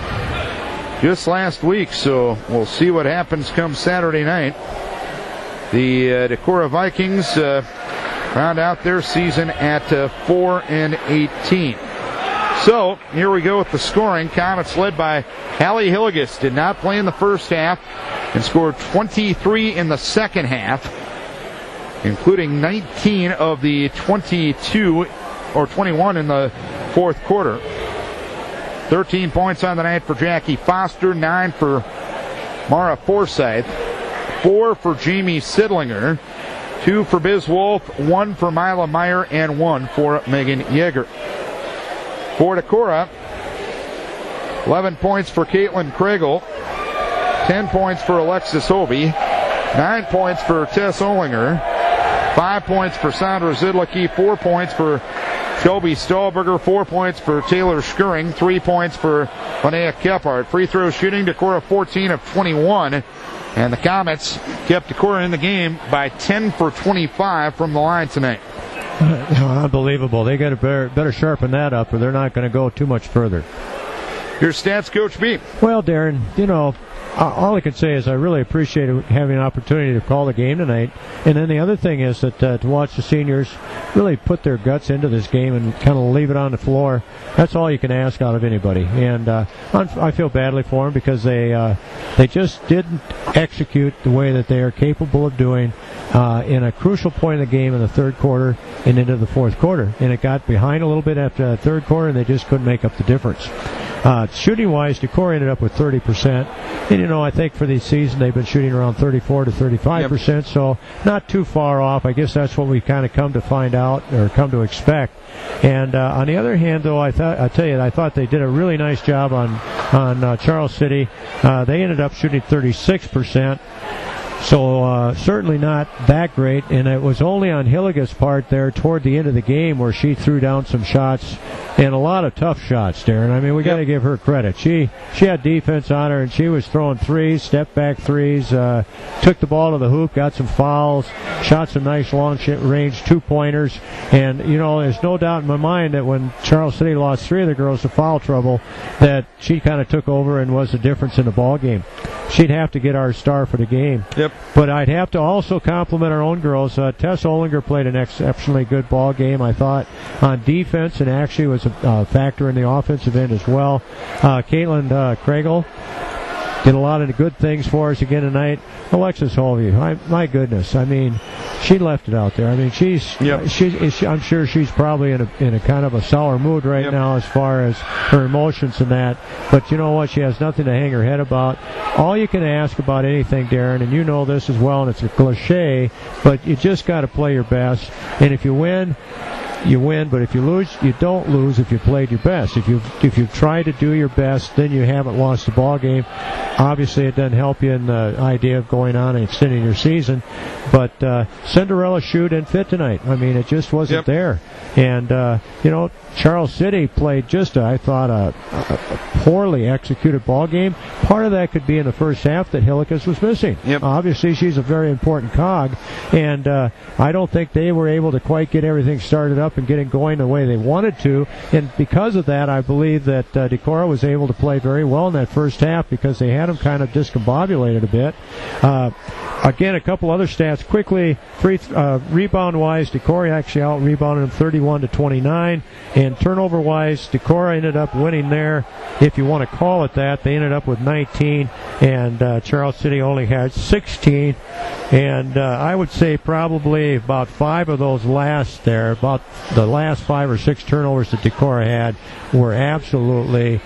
just last week. So we'll see what happens come Saturday night. The Decorah Vikings round out their season at 4-18. So here we go with the scoring. Comets led by Hallie Hilligus. Did not play in the first half and scored 23 in the second half, including 19 of the 22 or 21 in the fourth quarter. 13 points on the night for Jackie Foster, 9 for Mara Forsyth, 4 for Jamie Sidlinger, 2 for Biz Wolf, 1 for Mila Meyer, and 1 for Megan Yeager. For Decorah, 11 points for Caitlin Craigle, 10 points for Alexis Hovey, 9 points for Tess Ollinger, 5 points for Sandra Zidlicki, 4 points for Shelby Stahlberger, 4 points for Taylor Skurring, 3 points for Linnea Kephart. Free throw shooting, Decorah 14 of 21. And the Comets kept Decorah in the game by 10 for 25 from the line tonight. Unbelievable. They got to better sharpen that up or they're not going to go too much further. Your stats, Coach B. Well, Darren, all I can say is I really appreciate having an opportunity to call the game tonight. And then the other thing is that to watch the seniors really put their guts into this game and kind of leave it on the floor. That's all you can ask out of anybody. And I feel badly for them because they just didn't execute the way that they are capable of doing in a crucial point of the game in the third quarter and into the fourth quarter. And it got behind a little bit after the third quarter, and they just couldn't make up the difference. Shooting-wise, Decorah ended up with 30%. And, I think for the season they've been shooting around 34 to 35%, yep. So not too far off. I guess that's what we kind of come to find out or come to expect. And on the other hand, though, I thought they did a really nice job on Charles City. They ended up shooting 36%. So certainly not that great, and it was only on Hilligus' part there toward the end of the game where she threw down some shots, and a lot of tough shots, Darren. I mean, we got to give her credit. She had defense on her, and she was throwing threes, step-back threes, took the ball to the hoop, got some fouls, shot some nice long-range two-pointers, and, there's no doubt in my mind that when Charles City lost 3 of the girls to foul trouble, that she kind of took over and was the difference in the ball game. She'd have to get our star for the game. Yep. But I'd have to also compliment our own girls. Tess Ollinger played an exceptionally good ball game, I thought, on defense, and actually was a factor in the offensive end as well. Caitlin Craigle did a lot of the good things for us again tonight. Alexis Hovey, my goodness, I mean, she left it out there. I mean, I'm sure she's probably in a kind of a sour mood right now as far as her emotions and that. But you know what? She has nothing to hang her head about. All you can ask about anything, Darren, and you know this as well, and it's a cliche, but you just got to play your best. And if you win, you win, but if you lose, you don't lose if you played your best. If you try to do your best, then you haven't lost the ball game. Obviously, it doesn't help you in the idea of going on and extending your season. But Cinderella shoe didn't fit tonight. I mean, it just wasn't there. And Charles City played I thought, a poorly executed ball game. Part of that could be in the first half that Hillikus was missing. Obviously, she's a very important cog, and I don't think they were able to quite get everything started up and getting going the way they wanted to. And because of that, I believe that Decorah was able to play very well in that first half because they had them kind of discombobulated a bit. Again, a couple other stats quickly. Rebound-wise, Decorah actually out-rebounded them 31-29, and turnover-wise, Decorah ended up winning there. If you want to call it that, they ended up with 19, and Charles City only had 16. And I would say probably about 5 of those about the last 5 or 6 turnovers that Decorah had were absolutely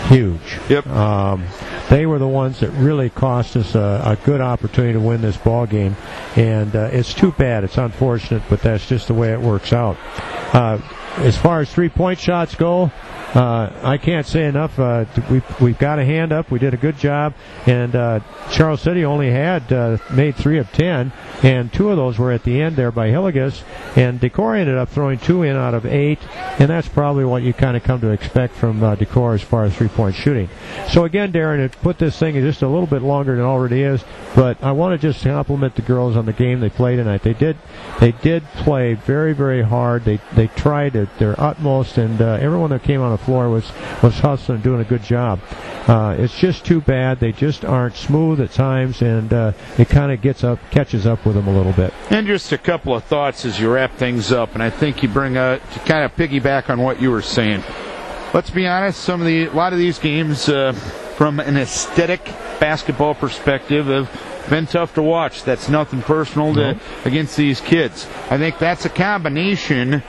huge. They were the ones that really cost us a good opportunity to win this ball game, and it's too bad. It's unfortunate, but that's just the way it works out. As far as 3-point shots go, I can't say enough. We've got a hand up. We did a good job, and Charles City only had made 3 of 10, and 2 of those were at the end there by Hilligus, and Decorah ended up throwing 2 in out of 8, and that's probably what you kind of come to expect from Decorah as far as 3-point shooting. So again, Darren, to put this thing just a little bit longer than it already is, but I want to just compliment the girls on the game they played tonight. They did play very, very hard. They tried their utmost, and everyone that came on the floor was hustling and doing a good job. It's just too bad they just aren't smooth at times, and it kind of catches up with them a little bit. And just a couple of thoughts as you wrap things up, and I think you bring to kind of piggyback on what you were saying. Let's be honest, a lot of these games, from an aesthetic basketball perspective, have been tough to watch. That's nothing personal against these kids. I think that's a combination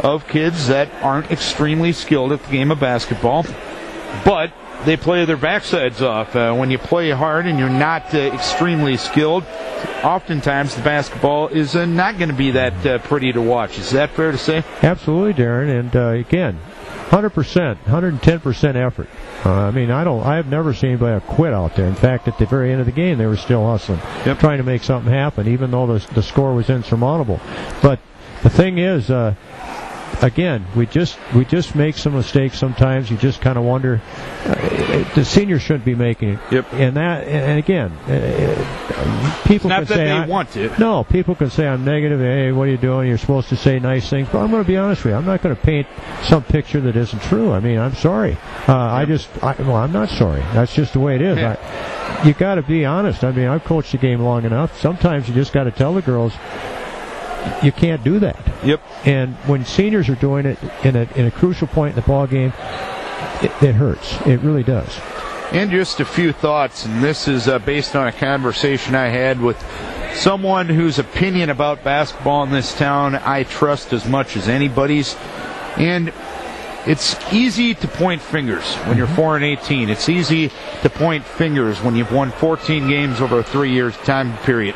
of kids that aren't extremely skilled at the game of basketball, but they play their backsides off. When you play hard and you're not extremely skilled, oftentimes the basketball is not going to be that pretty to watch. Is that fair to say? Absolutely, Darren. And again, 100%, 110% effort. I have never seen anybody quit out there. In fact, at the very end of the game, they were still hustling, trying to make something happen, even though the score was insurmountable. But the thing is, again, we just make some mistakes sometimes. You just kind of wonder. The seniors shouldn't be making it. And again, people can say they want to. No, people can say I'm negative. Hey, what are you doing? You're supposed to say nice things. But I'm going to be honest with you. I'm not going to paint some picture that isn't true. I'm sorry. I'm not sorry. That's just the way it is. You got to be honest. I've coached the game long enough. Sometimes you just got to tell the girls, you can't do that. And when seniors are doing it in a crucial point in the ball game, it hurts. It really does. And just a few thoughts, and this is based on a conversation I had with someone whose opinion about basketball in this town I trust as much as anybody's. And it's easy to point fingers when you're 4-18. It's easy to point fingers when you've won 14 games over a 3-year time period.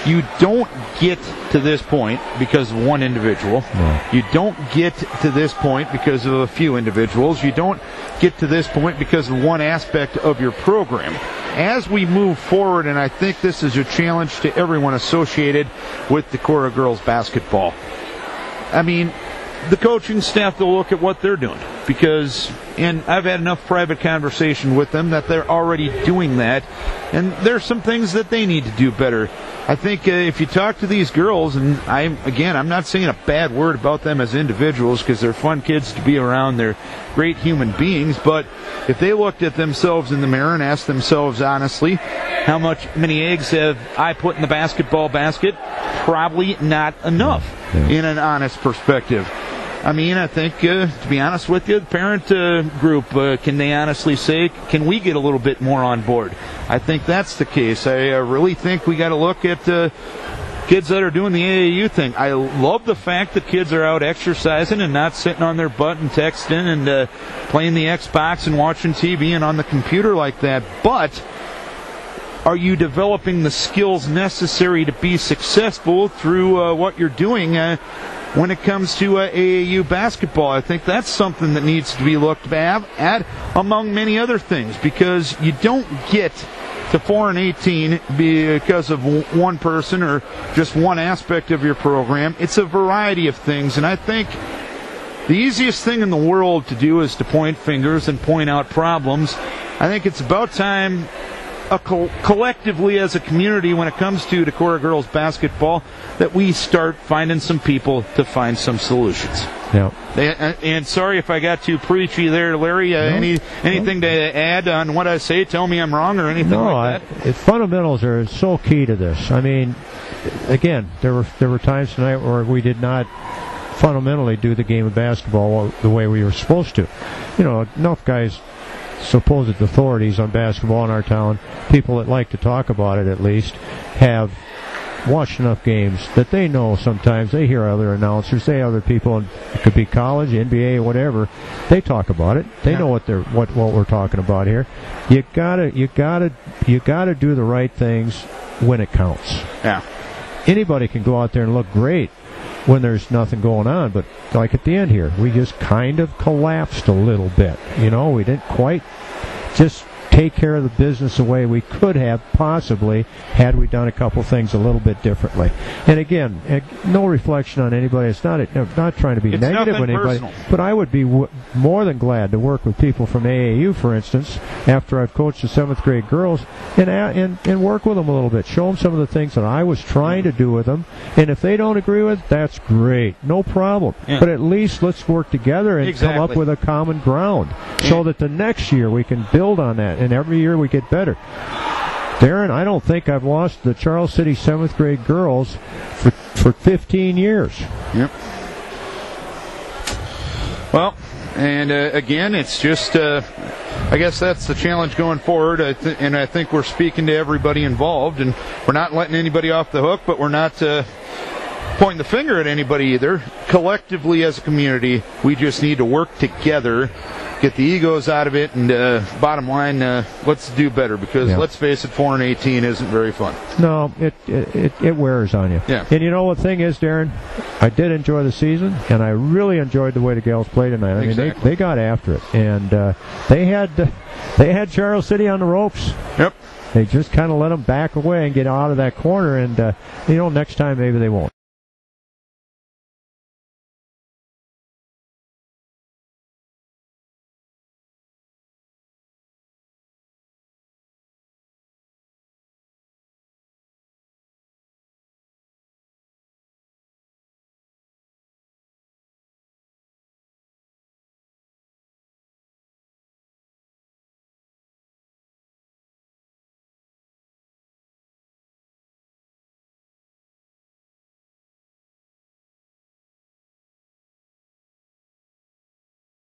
You don't get to this point because of one individual. You don't get to this point because of a few individuals. You don't get to this point because of one aspect of your program. As we move forward, and I think this is a challenge to everyone associated with Decorah girls basketball, the coaching staff, they'll look at what they're doing and I've had enough private conversation with them that they're already doing that, and there's some things that they need to do better. I think if you talk to these girls, and I'm not saying a bad word about them as individuals because they're fun kids to be around, they're great human beings, but if they looked at themselves in the mirror and asked themselves honestly, how many eggs have I put in the basketball basket? Probably not enough in an honest perspective. I think, to be honest with you, the parent group, can they honestly say, can we get a little bit more on board? I think that's the case. I really think we got to look at kids that are doing the AAU thing. I love the fact that kids are out exercising and not sitting on their butt and texting and playing the Xbox and watching TV and on the computer like that. But are you developing the skills necessary to be successful through what you're doing? when it comes to AAU basketball. I think that's something that needs to be looked at among many other things, because you don't get to 4-18 because of one person or just one aspect of your program. It's a variety of things, and I think the easiest thing in the world to do is to point fingers and point out problems. I think it's about time collectively as a community, when it comes to Decorah girls basketball, that we start finding some people to find some solutions. Yeah. And sorry if I got too preachy there, Larry. Anything to add on what I say? Tell me I'm wrong or anything like that. Fundamentals are so key to this. I mean, again, there were times tonight where we did not fundamentally do the game of basketball the way we were supposed to. You know, enough guys, supposed authorities on basketball in our town, people that like to talk about it at least, have watched enough games that they know sometimes. They hear other announcers, they other people, and it could be college, NBA, whatever. They talk about it. They know what we're talking about here. You gotta do the right things when it counts. Yeah. Anybody can go out there and look great when there's nothing going on, but like at the end here, we just kind of collapsed a little bit. You know, we didn't quite just take care of the business the way we could have possibly had we done a couple things a little bit differently. And again, no reflection on anybody. It's not trying to be negative on anybody, personal. But I would be more than glad to work with people from AAU, for instance, after I've coached the 7th grade girls, and work with them a little bit, show them some of the things that I was trying to do with them. And if they don't agree with it, that's great, no problem. Yeah. But at least let's work together and come up with a common ground, so that the next year we can build on that, and every year we get better. Darren, I don't think I've lost the Charles City 7th grade girls for 15 years. Yep. Well, and again, it's just, I guess that's the challenge going forward, and I think we're speaking to everybody involved, and we're not letting anybody off the hook, but we're not pointing the finger at anybody either. Collectively as a community, we just need to work together, get the egos out of it, and bottom line, let's do better, because let's face it, 4-18 isn't very fun. No, it wears on you. Yeah. And you know what thing is, Darren? I did enjoy the season, and I really enjoyed the way the gals played tonight. I mean, they got after it, and they had Charles City on the ropes. Yep. They just kind of let them back away and get out of that corner, and next time maybe they won't.